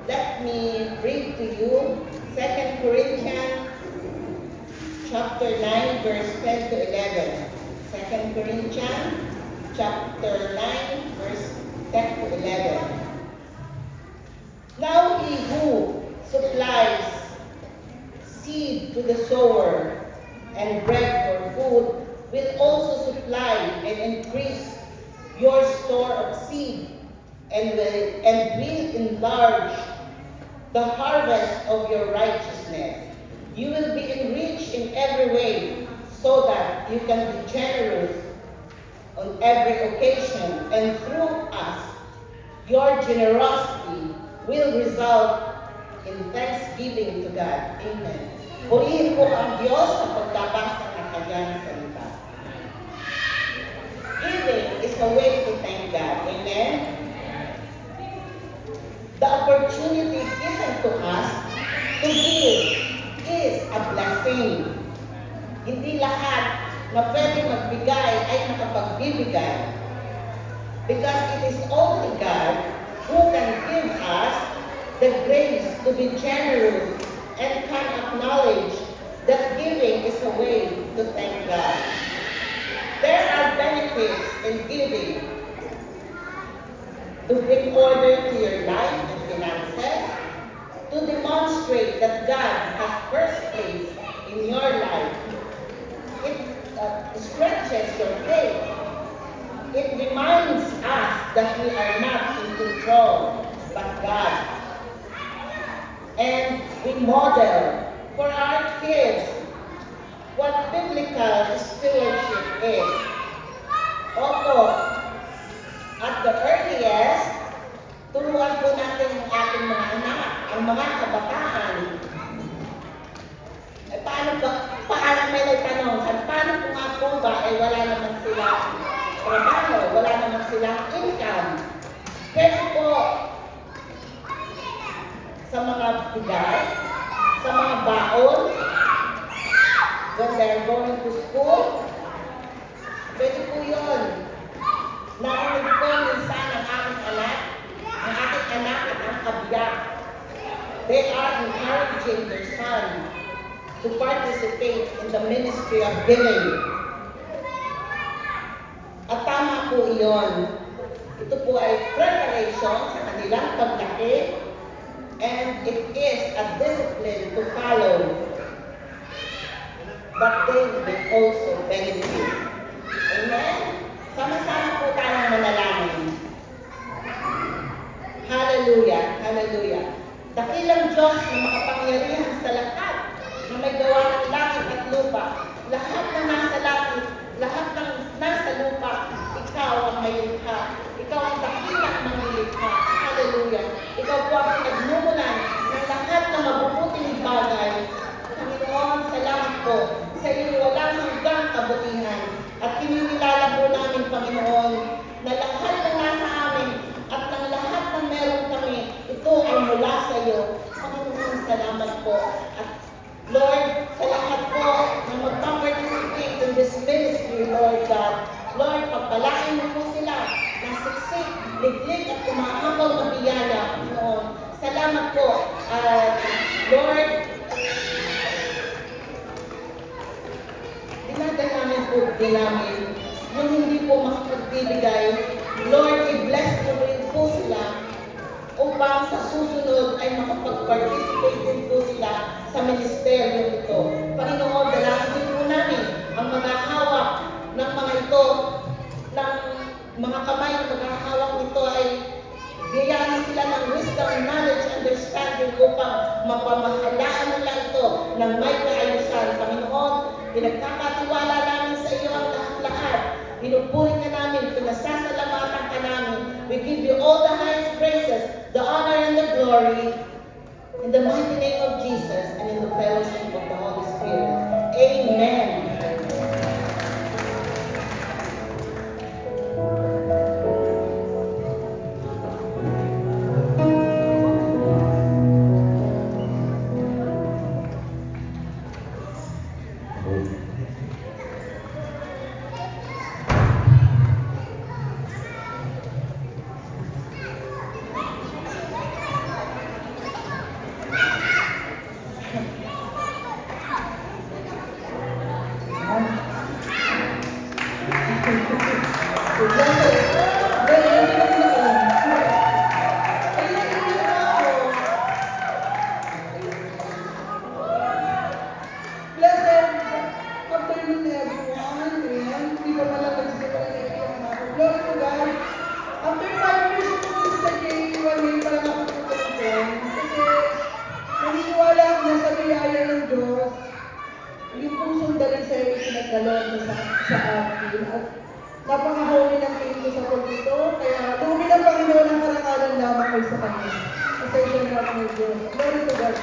let me read to you 2 Corinthians chapter 9, verse 10 to 11. 2 Corinthians chapter 9, verse 10 to 11. Now he who supplies seed to the sower and bread for food will also supply and increase your store of seed and will enlarge the harvest of your righteousness. You will be enriched in every way so that you can be generous on every occasion, and through us, your generosity will result in thanksgiving to God. Amen. Purihin po ang Diyos sa pagbabasa ng kanyang salita. Giving is a way to thank God. Amen. The opportunity given to us to give is a blessing. Hindi lahat na pwede magbigay ay makapagbibigay. Because it is only God who can give us the grace to be generous and can acknowledge that giving is a way to thank God. There are benefits in giving to bring order to your life and finances, to demonstrate that God has first place in your life. It stretches your faith. It reminds us that we are not in control, but God. And we model for our kids what biblical stewardship is. Although, at the earliest, turuan po natin ang ating mga anak, ang mga kabataan. Paano may nagtanong, at paano po nga po ba, wala naman sila trabaho, wala naman silang income. Pwede po sa mga bigay, sa mga baon, when they're going to school, pwede po yun. Narinig ko minsan ang aking anak at ang kabiyak. They are encouraging their son to participate in the ministry of giving. At tama po iyon. Ito po ay preparation sa kanilang paglaki, and it is a discipline to follow, but they will also benefit. Amen? Sama-sama po tayong manalangin. Hallelujah! Hallelujah! Dakilang Diyos na makapangyarihan sa lahat na may gawa ng langit at lupa, lahat na nasa langit, lahat ng nasa lupa, ikaw ang may likha. Ikaw ang dakilang manglilikha. Hallelujah. Ikaw po ang pinagmumulan ng lahat ng mabubuting bagay. Panginoon, salamat po sa iyong walang hanggang kabutihan. At kinikilala po namin, Panginoon, na lahat ng nasa amin at ng lahat ng meron kami, ito ay mula sa iyo. Panginoon, salamat po. At Lord, sa lahat po na magpa-participate in this ministry, Lord God, Lord, pagpalain mo po sila na siksik, liglig at kumahabaw na biyaya, Panginoon. Salamat po. Lord, dinadalaman po din namin yung hindi po makapagbibigay. Lord, i-bless mo rin sa ministeryo ito. Panginoon, dalangin din po namin ang mga hawak ng mga ito, ng mga kamay na maghahawak nito ay bigyan sila ng wisdom, knowledge, understanding upang mapamahalaan nila ito ng may kaayusan. Panginoon, pinagkakatiwala namin sa iyo ang lahat-lahat. Pinupulit ka namin, pinasasalamatan ka namin. We give you all the highest praises, the honor and the glory. In the mighty name of Jesus and in the fellowship of the Holy Spirit. Amen. Napaka-holy ng tingin ko sa pagkito, kaya tumi ng Panginoon ang karangalan lamang kayo sa Kanya. Pasensya na ako ng Diyos. Glory to God.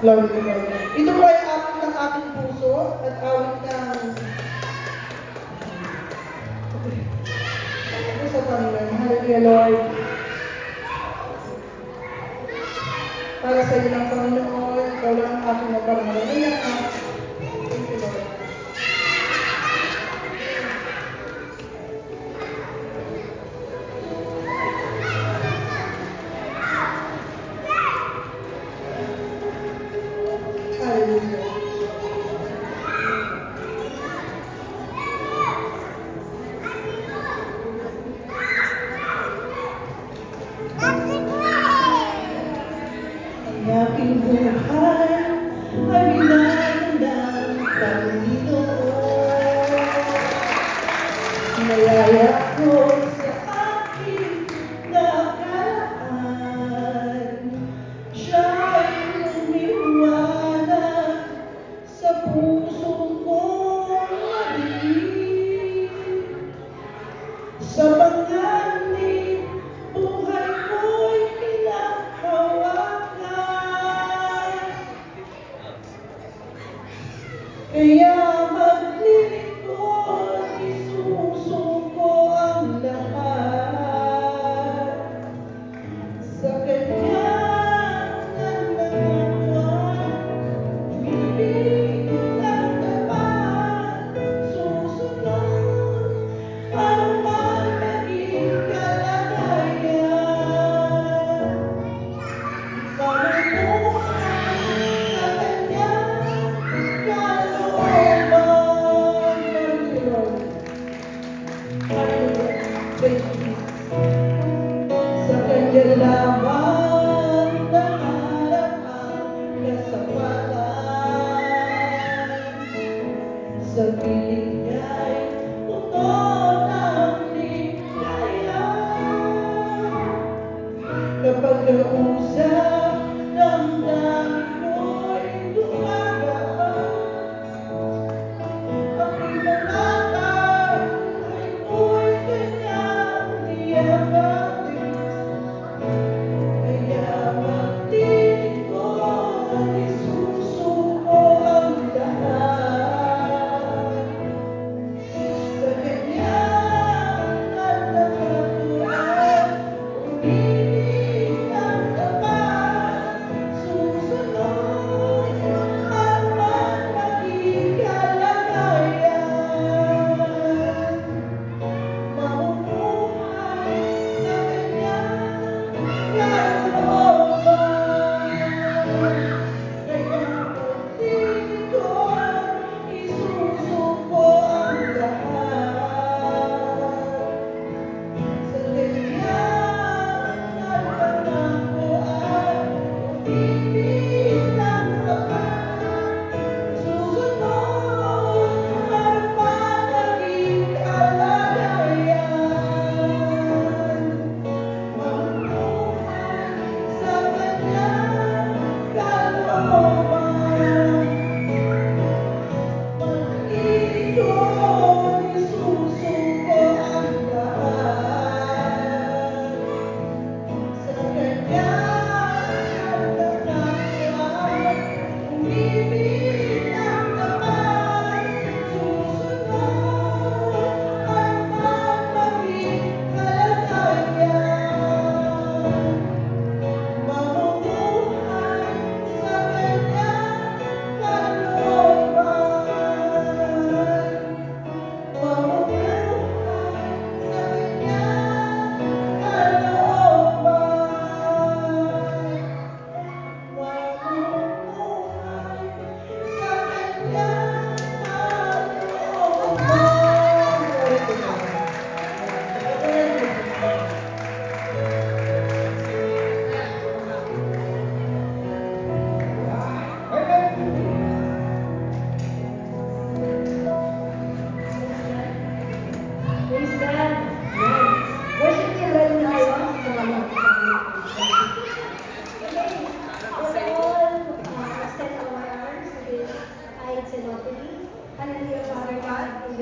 Glory to God. Ito po ay awit ng aking puso at awit ng sa Panginoon. Hallelujah, Lord. Para sa iyo ng Panginoon, ikaw lang ang aking naparangalan. Ayan ka. Thank you, Lord. Hallelujah. Aking buhay ay binagandang Panginoon. Nayaya ko sa aking nakaraan. Siya ay lumiwanag sa puso kong madilim. Sa panganib, buhay ko'y pinaghawakan. Kaya maglilingkod, isusuko ang lahat sa Kanyang nanawan. Bibig ng tapat, susunod ang magiging kalagayan. Panginoon sa Kanyang kalooban. Hallelujah. Praise Jesus. Sa Kanyang laban, naharap ang kasamanan. Sa piling niya'y puton ang ligaya. Kapag nausap, damdamin ko'y gumagaan. Ang pinangatay ay ko'y Kanyang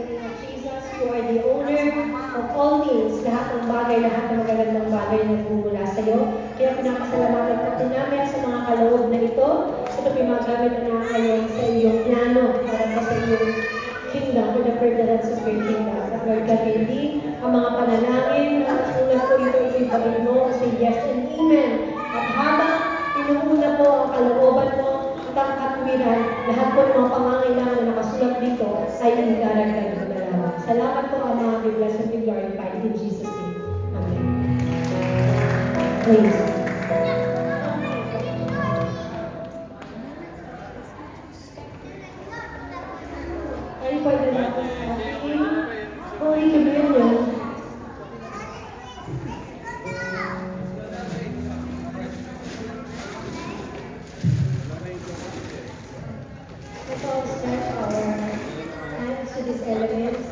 the name of Jesus, you are the owner of all things, lahat ng bagay, lahat ng magagandang bagay na bumula sa iyo. Kaya pinapasalamatan ka po namin sa mga kaloob na ito. Ito pimagamit na ngayon sa iyong plano para po sa iyong kingdom, for the furtherance of your kingdom. At Lord God, hindi ang mga panalangin na kasunod po ito, ibigay mo kasi yes and amen. At habang inuuna po ang kalooban mo, at ang katwiran, lahat po ng mga pangangailangan na nakasulat dito ay idaragdag mo na lamang. Salamat po, Ama, be blessed and be glorified in Jesus' name. Amen. Praise God. Ay, pwede na po sa akin. Holy Communion. Let's all set our hands to these elements.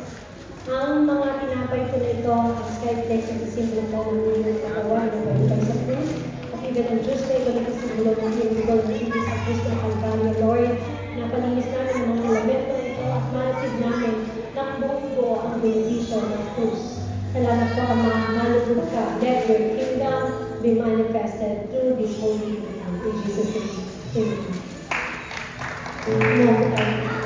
Ang mga tinapay po na ito, ang skyflex at isimbolo po ng iyong katawan na pwede sa krus. At even ang Diyos na ito na isimbolo ng iyong ito ng iyong sa krus ng Calvario, Lord. Napalinis namin ang mga elemento ito at malasig namin ng buong po ang benepisyo ng krus. Salamat po, Ama, malugod ka. Let your kingdom be manifested through this holy kingdom. In Jesus' name. Amen.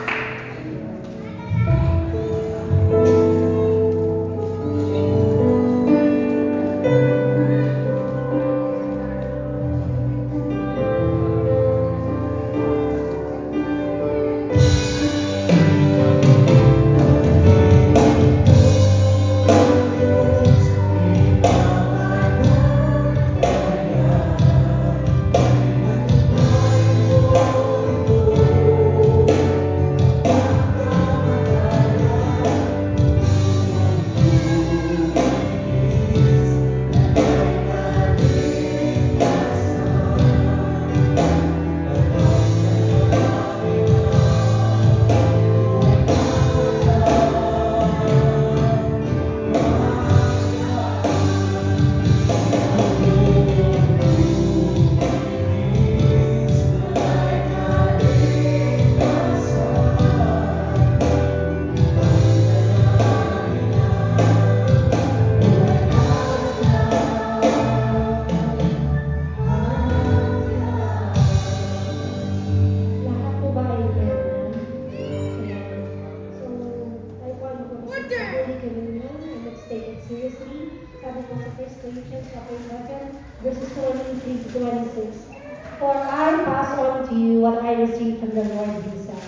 Seriously, sabi po sa 1 Corinthians chapter 11, verses 23 to 26. For I pass on to you what I received from the Lord himself.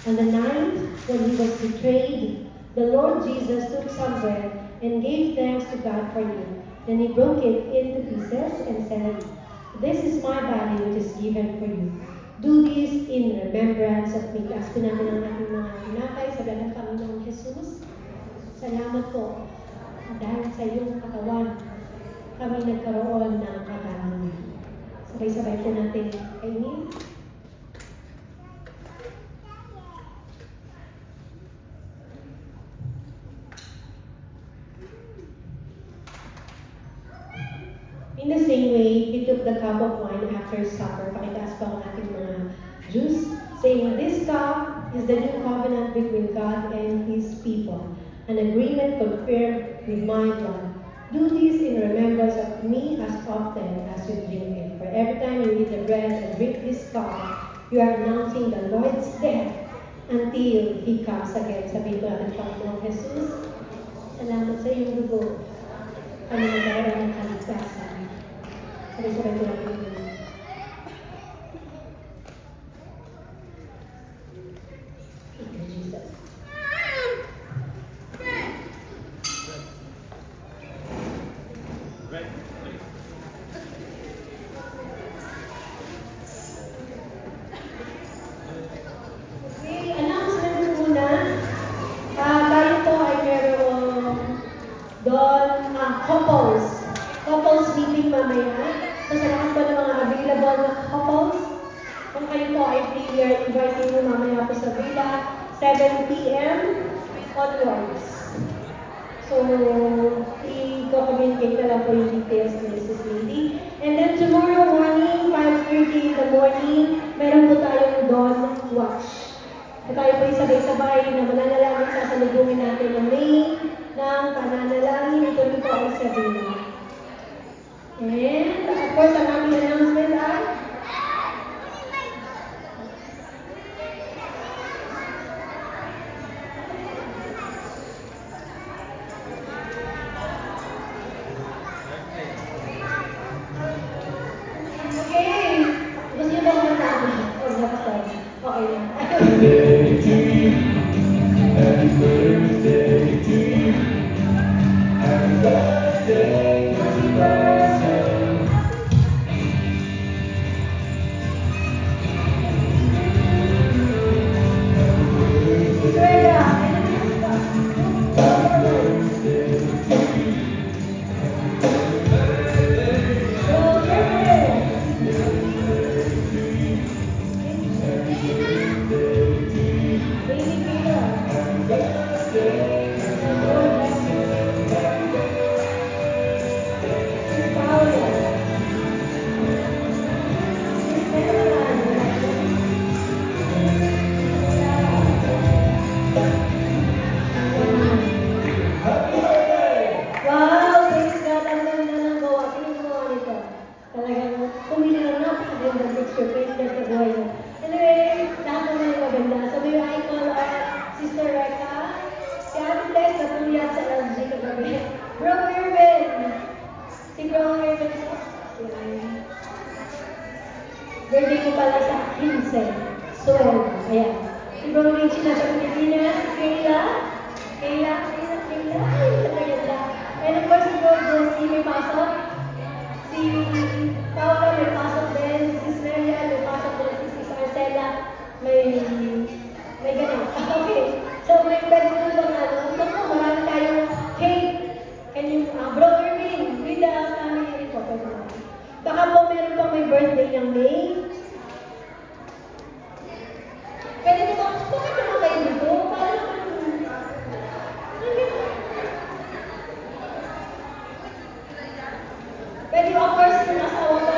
On the night when he was betrayed, the Lord Jesus took some bread and gave thanks to God for you. Then he broke it into pieces and said, "This is my body which is given for you. Do this in remembrance of me." Taas po namin ang ating mga tinapay sa dalang Panginoong Jesus. Salamat po. Dahil sa iyong katawan, kami nagkaroon ng katawan. Sabay-sabay po natin kainin. In the same way, he took the cup of wine after supper. Pakitaas pa ang ating mga juice, saying, "This cup is the new covenant between God and His people, an agreement confirmed with my blood. Do this in remembrance of me as often as you drink it. For every time you eat the bread and drink this cup, you are announcing the Lord's death until He comes again." Sabi ko natin, Panginoong Jesus, salamat sa iyong dugo. Kami nagkaroon ng kaligtasan. Sabay-sabay ko natin ito. Thank you, Jesus. Okay, announcement muna. Tayo po ay merong doon couples meeting mamaya. So sa lahat po ng mga available na couples, kung kayo po ay free, we are inviting mo mamaya po sa villa, 7 p.m. onwards. So, i-communicate na lang po yung details ni Mrs. Lady. And then tomorrow morning, 5:30 in the morning, meron po tayong dawn watch. At tayo po sabay-sabay na mananalangin sa salubungin natin ng main ng pananalangin. Ito rin po ay sabihin. And, of course, ang aming announcement ay okay. Gusto niyo ba kumanta? O, dapat tayo. Okay lang. Happy birthday to you. Happy birthday, happy birthday. Swear Wow! Praise God! Ang ganda ng gawa. Sino gumawa nito? Talagang pumili ng napakagandang picture. Praise God sa buhay mo. Anyway, lahat naman ay maganda. So, may I call Sister Reka. Si Ate Tess, natuliyat sa LG kagabi. Bro Irvin! Si Bro Irvin. Birthday ko pala sa 15. So, ayan. Si Bro Richie nasa Pilipinas. Si Kayla. Kayla. Ay, talaga. And of course, si Bro Josie may pasok. Si Paula may pasok din. Si Sis Maria may pasok din. Si Sis Arcela may ganun. Okay. So, may pwede ko lang naku, marami tayong cake. And yung Bro Irving, with the family ko. Baka po meron pang may birthday ng May. Pwede ko ba? Bakit naman kayo dito? Parang pwede mo, of course, yung asawa ko.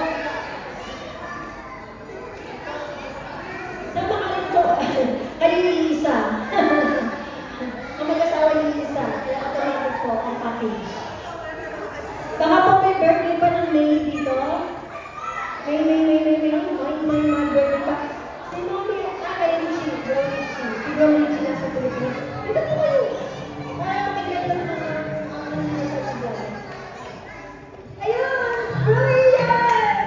Sama ka rin po. Kayo ni Lisa. Ang mag-asawa ni Lisa. Kaya automatic po ang package. Baka po may birthday pa ng May dito. May birthday pa. Si Mommy, kayo Richie. Bro Richie. Si Bro Richie nasa Pilipinas. Dito po kayo. Parang magiganda naman ang nasa vlog. Ayun! Brilliant!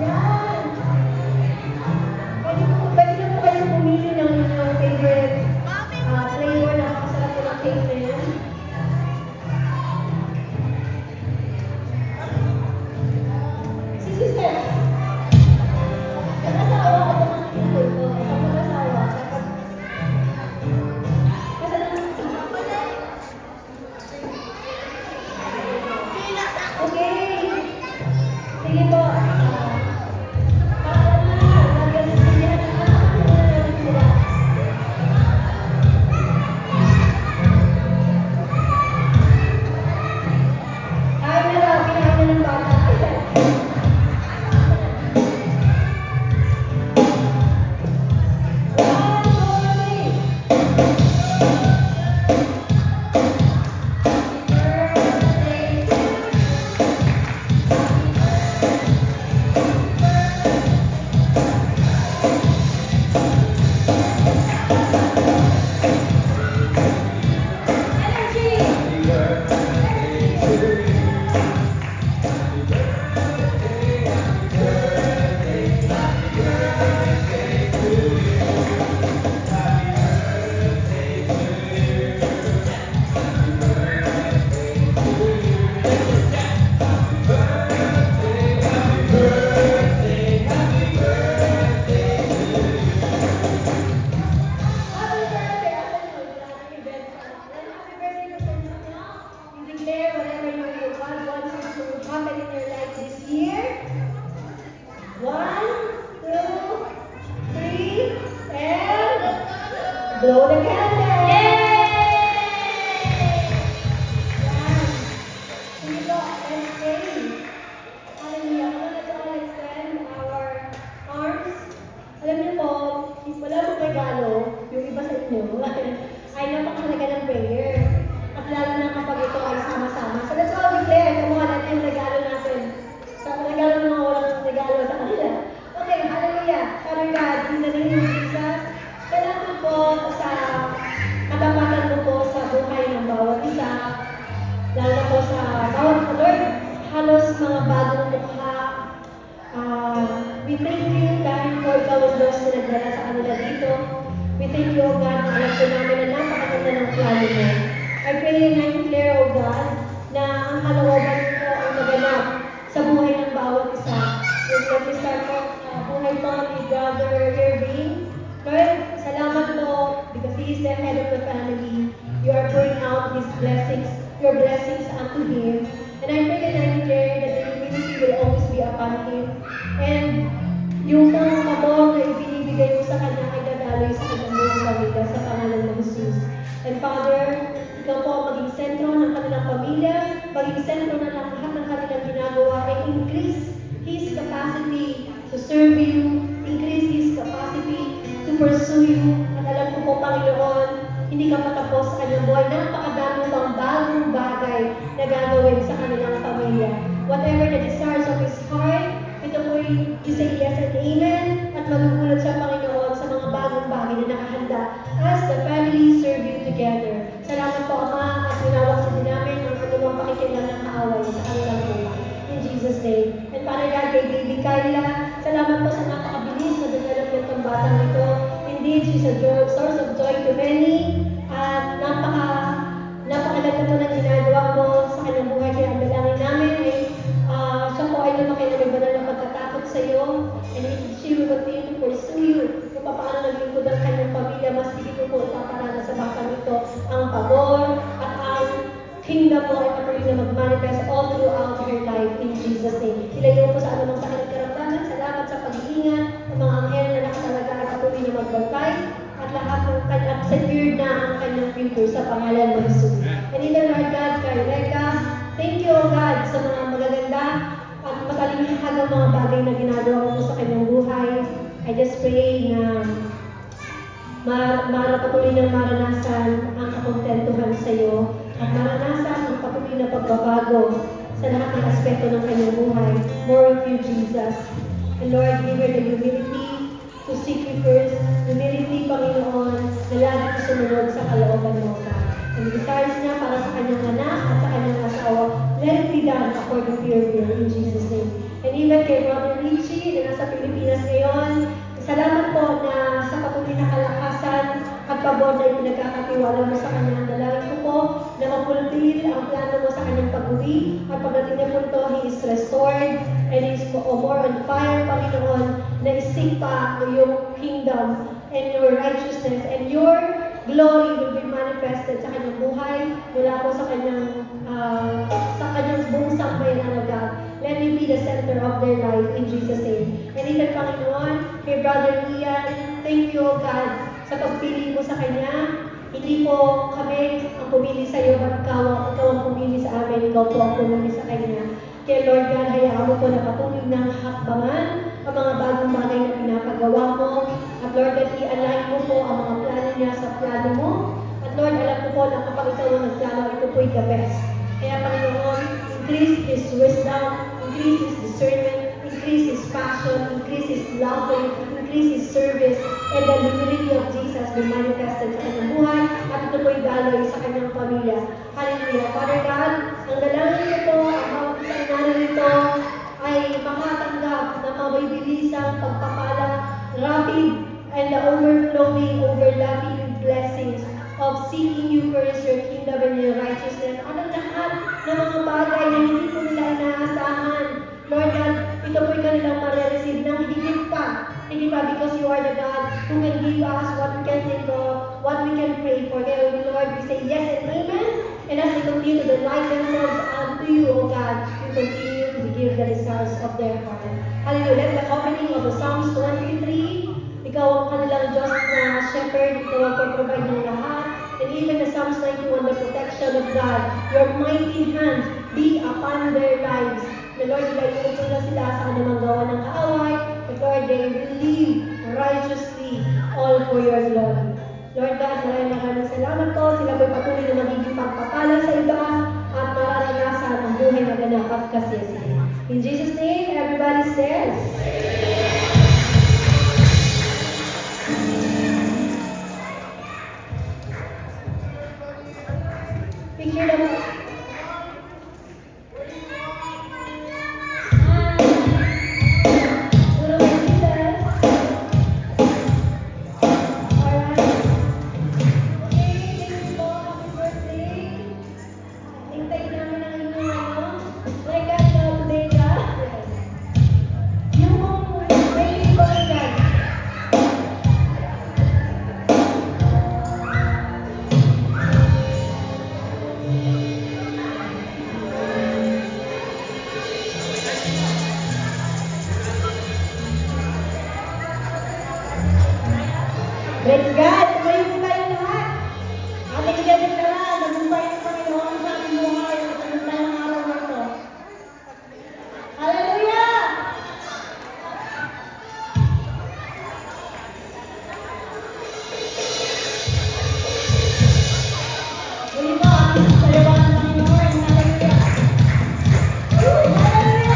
Yan! Pwede na po kayo pumili ng inyong favorite flavor na masarap po ng cake na yan. Si Sister! Mag-asawa ko ito ng pinto ito. Ito mag-asawa. Okay. Sige po. Para naman, magaling sila. Magaling sila. Kain na lang. Kinain na ng bata. Blow the candle! Yay! bagong mukha. We thank you dahil po ikaw ang Diyos na nagdala sa kanila dito. We thank you, O God, na alam po namin na napakaganda ng plano mo. I pray and I declare, O God, na ang kalooban mo ang naganap sa buhay ng bawat isa. Let me start po, buhay po ni Brother Irving. Lord, salamat po because He is the head of the family. You are pouring out His blessings, your blessings unto Him. And I pray and I declare that the humility will always be upon Him. And yung mga pamor na ibinibigay mo sa Kanya ay dadaloy sa kanyang buong pamilya sa pangalan ng Jesus. And Father, ikaw po maging sentro ng kanilang pamilya, maging sentro ng lahat ng kanilang ginagawa, and increase His capacity to serve you, increase His capacity to pursue you. At alam ko po, Panginoon, hindi ka patapos sa kanyang buhay. Napakadami pang bagong bagay na gagawin sa kanilang pamilya. Whatever the desires of his heart, ito po'y you say yes and amen, at magugulat siya, Panginoon, sa mga bagong bagay na nakahanda as the family serve you together. Salamat po, Ama, at winawak sa din namin ang anumang pakikilan ng kaaway sa kanilang buhay. In Jesus' name. And Father God, kay Baby Kyla, salamat po sa napakabilis na development ng batang ito. Indeed, she's a source of joy to many. At napakaganda po ng ginagawa mo sa kanyang buhay. Kaya ang dalangin namin ay siya po ay lumaki na may banal na pagkatakot sa iyo. And she will continue to pursue you. Kung paano naglingkod ang kanyang pamilya, mas higit po ipaparana sa batang ito ang pabor at ang kingdom mo ay patuloy na mag-manifest all throughout her life in Jesus' name. Ilayo po sa anumang sakit at karamdaman. Salamat sa pag-iingat ng mga anghel na nakatalaga at patuloy na magbantay at lahat ng kanyang secured na ang kanyang future sa pangalan ng Jesus. And even Lord God, kay Reka, thank you, O God, sa mga magaganda at matalinhagang mga bagay na ginagawa mo sa kanyang buhay. I just pray na patuloy na maranasan ang kakontentuhan sa iyo at maranasan ang patuloy na pagbabago sa lahat ng aspeto ng kanyang buhay. More of you, Jesus. And Lord, give her the humility to seek you first. Humility, Panginoon, na lagi sumunod sa kalooban mo, God. And desires niya para sa kanyang anak at sa kanyang asawa, let it be done according to your will in Jesus' name. And even kay Brother Richie na nasa Pilipinas ngayon, salamat po na sa patuloy na kalakasan at pabor na pinagkakatiwala mo sa kanya. Dalangin ko po na mapulpil ang plano mo sa kanyang pag-uwi at pagdating niya po ito, he is restored and he is more on fire, Panginoon, na isig pa yung kingdom and your righteousness and your glory will be manifested sa kanyang buhay mula po sa kanyang buong sambayanan ng God. Let me be the center of their life in Jesus' name. And even, Panginoon, kay Brother Ian, thank you, O God, sa pagpili mo sa kanya. Hindi po kami ang pumili sa iyo, but ikaw ang pumili sa amin, ikaw po ang pumili sa kanya. Kaya Lord God, hayaan mo po na patuloy ng hakbangan ang mga bagong bagay na pinapagawa mo. At Lord God, i-align mo po ang mga plano niya sa plano mo. At Lord, alam ko po na kapag ikaw ang nagplano, ito po'y the best. Kaya Panginoon, increase His wisdom, increase His discernment, increase His passion, increase His love, increase His service, and the humility of Jesus will manifested sa kanyang buhay at ito po'y daloy sa kanyang pamilya. Hallelujah. Father God, ang dalangin ko po, ang bawat isang narito ay makatanggap ng mabibilisang pagpapala, rapid and the overlapping blessings of seeking you first, your kingdom and your righteousness. At ang lahat ng mga bagay na hindi po nila inaasahan. Lord God, ito po'y kanilang marireceive ng higit pa, because you are the God who can give us what we can think of, what we can pray for. Kaya, Lord, we say yes and amen. And as they continue to delight themselves unto you, O God, you continue to give the desires of their heart. Hallelujah. Let the opening of the Psalms 23, ikaw ang kanilang Diyos na shepherd, ikaw ang pag-provide ng lahat. And even the Psalms 91, the protection of God, your mighty hand be upon their lives. The Lord, ilayo po na sila sa anumang gawa ng kaaway. But Lord, they will live righteously all for your glory. Lord God, maraming salamat po. Sila po'y patuloy na magiging pagpapala sa iba at mararanasan ang buhay na ganap at kasiyasihan. In Jesus' name, everybody says, picture naman. Praise God! Tumayo po tayo lahat. Ating ikadeklara, nagumpay ng Panginoon sa ating buhay at sa tayong araw na ito. Hallelujah! Muli po ang salawan ng Panginoon. Hallelujah! Hallelujah!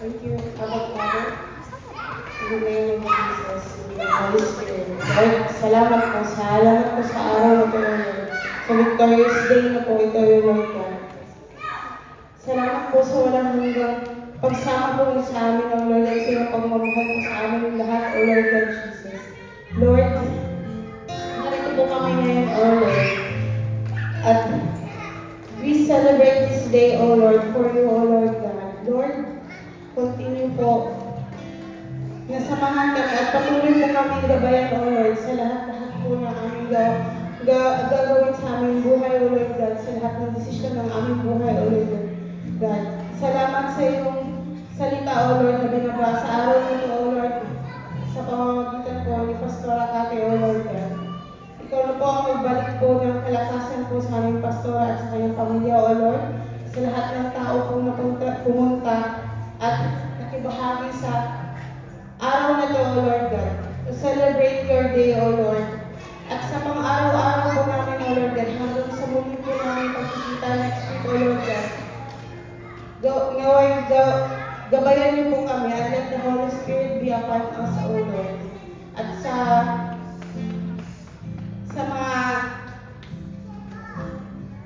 Thank you, Abba Father. In the name of Jesus, in the Holy Spirit. Lord, salamat po sa araw na ito, Lord. Sa victorious day na po ito, Lord God. Salamat po sa walang hanggang pagsama po niyo sa amin, O Lord, at sa iyong pagmamahal po sa amin lahat, O Lord God Jesus. Lord, narito po kami ngayon, O Lord. At we celebrate this day, O Lord, for you, O Lord God. Lord, continue po. Nasamahan kami at patuloy po kami gabayan, O Lord, sa lahat-lahat po na aming gagawin sa aming buhay, O Lord God, sa lahat ng desisyon ng aming buhay, O Lord God. Salamat sa iyong salita, O Lord, na binaba sa araw nito, O Lord, sa pamamagitan po ni Pastora Kate, O Lord God. Ikaw na po ang magbalik po ng kalakasan po sa aming pastora at sa kanyang pamilya, O Lord, sa lahat ng tao po na pumunta at nakibahagi sa araw na ito, O Lord God, to celebrate your day, O Lord. At sa mga araw-araw po namin, O Lord God, hanggang sa muli po namin pagkikita next week, O Lord God. Gabayan niyo po kami and let the Holy Spirit be upon us, O Lord. At sa mga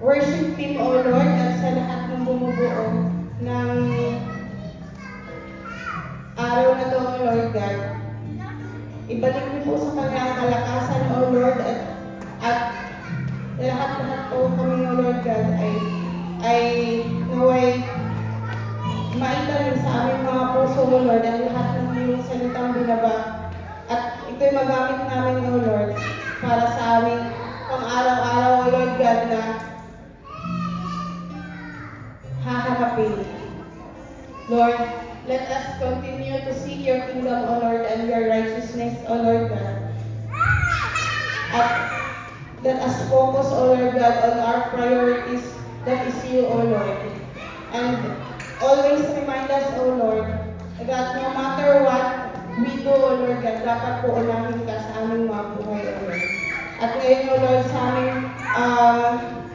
worship team, O Lord, at sa lahat ng bumubuo ng araw na ito, O Lord God. Ibalik niyo po sa kanyang kalakasan, O Lord, at lahat-lahat po kami, O Lord God, ay naway maitanim sa aming mga puso, O Lord, ang lahat ng iyong salitang binaba. At ito'y magamit namin, O Lord, para sa aming pang-araw-araw, O Lord God, na haharapin. Lord, let us continue to seek your kingdom, O Lord, and your righteousness, O Lord God. At let us focus, O Lord God, on our priorities, that is you, O Lord. And always remind us, O Lord, that no matter what we do, O Lord God, dapat po unahin ka sa aming mga buhay, O Lord. At ngayon, O Lord, sa aming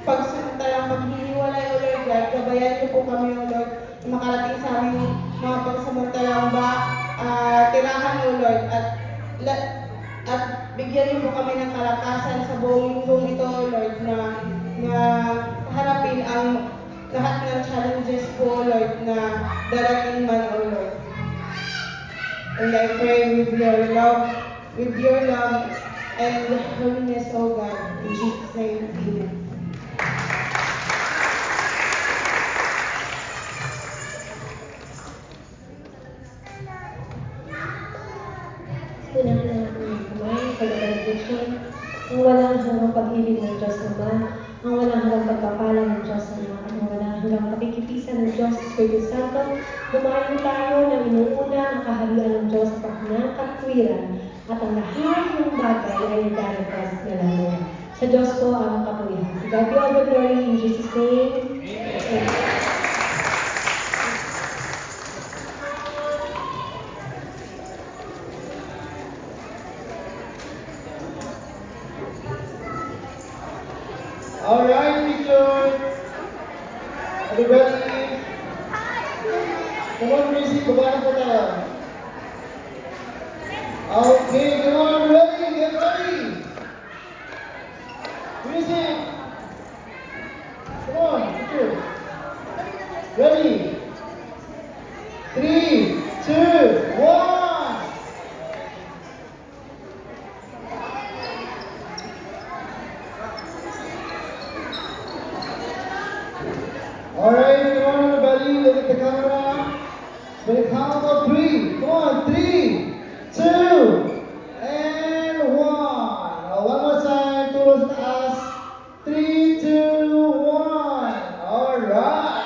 pagsamantalang paghihiwalay, O Lord God, gabayan niyo po kami, O Lord, makarating sa aming mga pagsamantalang tirahan, O Lord, at bigyan niyo po kami ng kalakasan sa buong lingkong ito, O Lord, na harapin ang lahat ng challenges po, O Lord, na darating man, O Lord. And I pray with your love and holiness, O God, in Jesus' name, amen. Unahan na natin ang kamay, pag-benediction, ang walang hanggang pag-ibig ng Diyos Ama, ang walang hanggang pagpapala ng Diyos Ama, ang walang hanggang pakikipisan ng Diyos Espiritu Santo, humayon tayo na inuuna ang kaharian ng Diyos sa ng katwiran, at ang lahat ng bagay ay nagdaragdas na lamang. Sa Diyos po ang kapulihan. To God be all the glory in Jesus' name. Amen. All right, teacher. Are you ready? Come on, Gracie. Kumana po tayo. Okay, come on. Ready? Get ready. Music. Come on, teacher. Ready? 3, 2, 1. Alright, come on everybody, look at the camera. When it counts of 3, come on, 3, 2, and 1. One more time, towards the us. 3, 2, 1. Alright.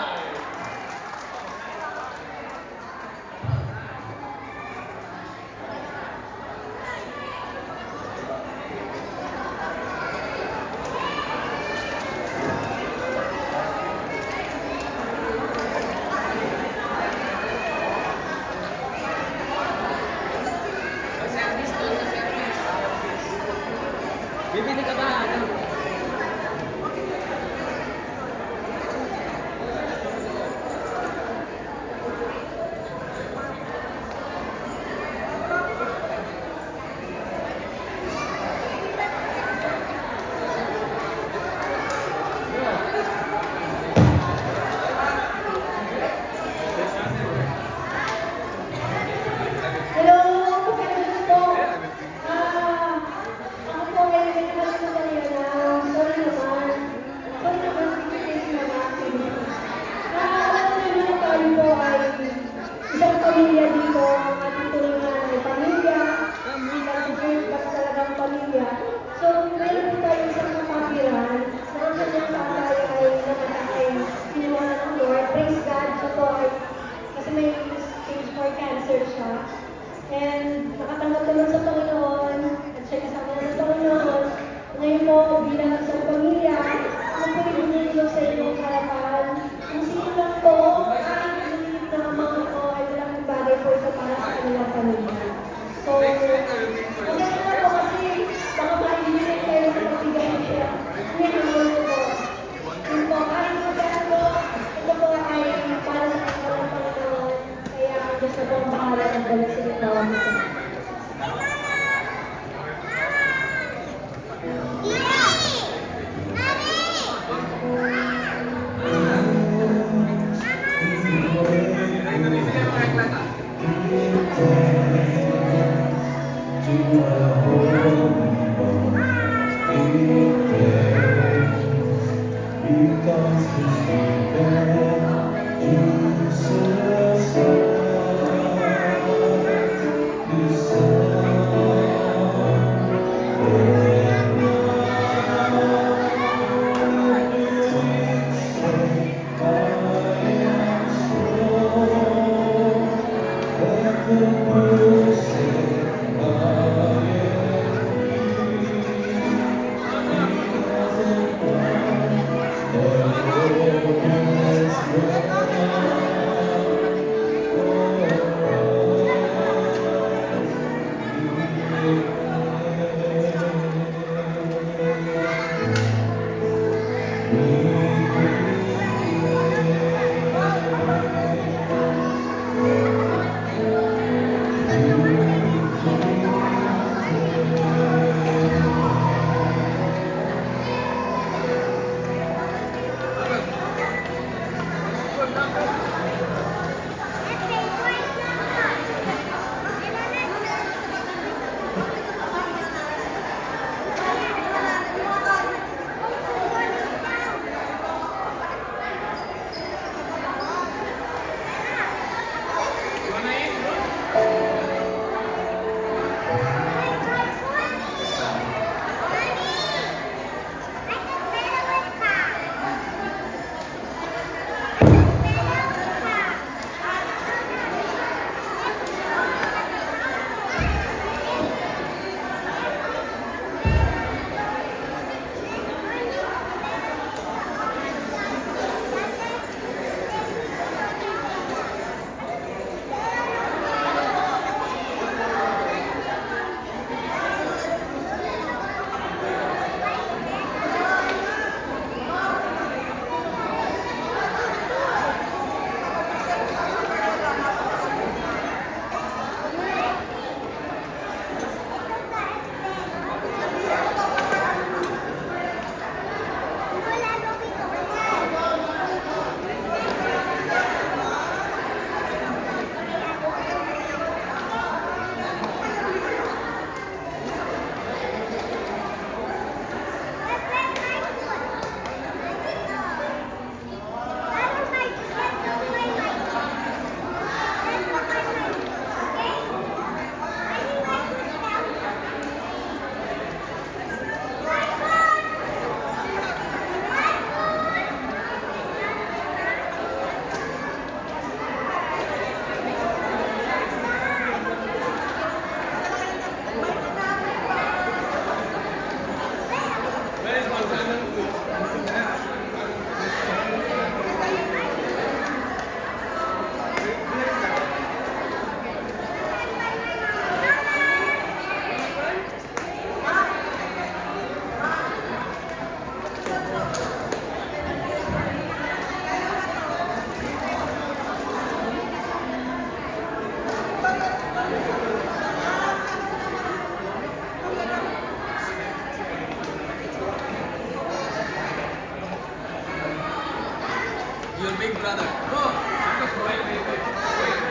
Your big brother. Oh, wait.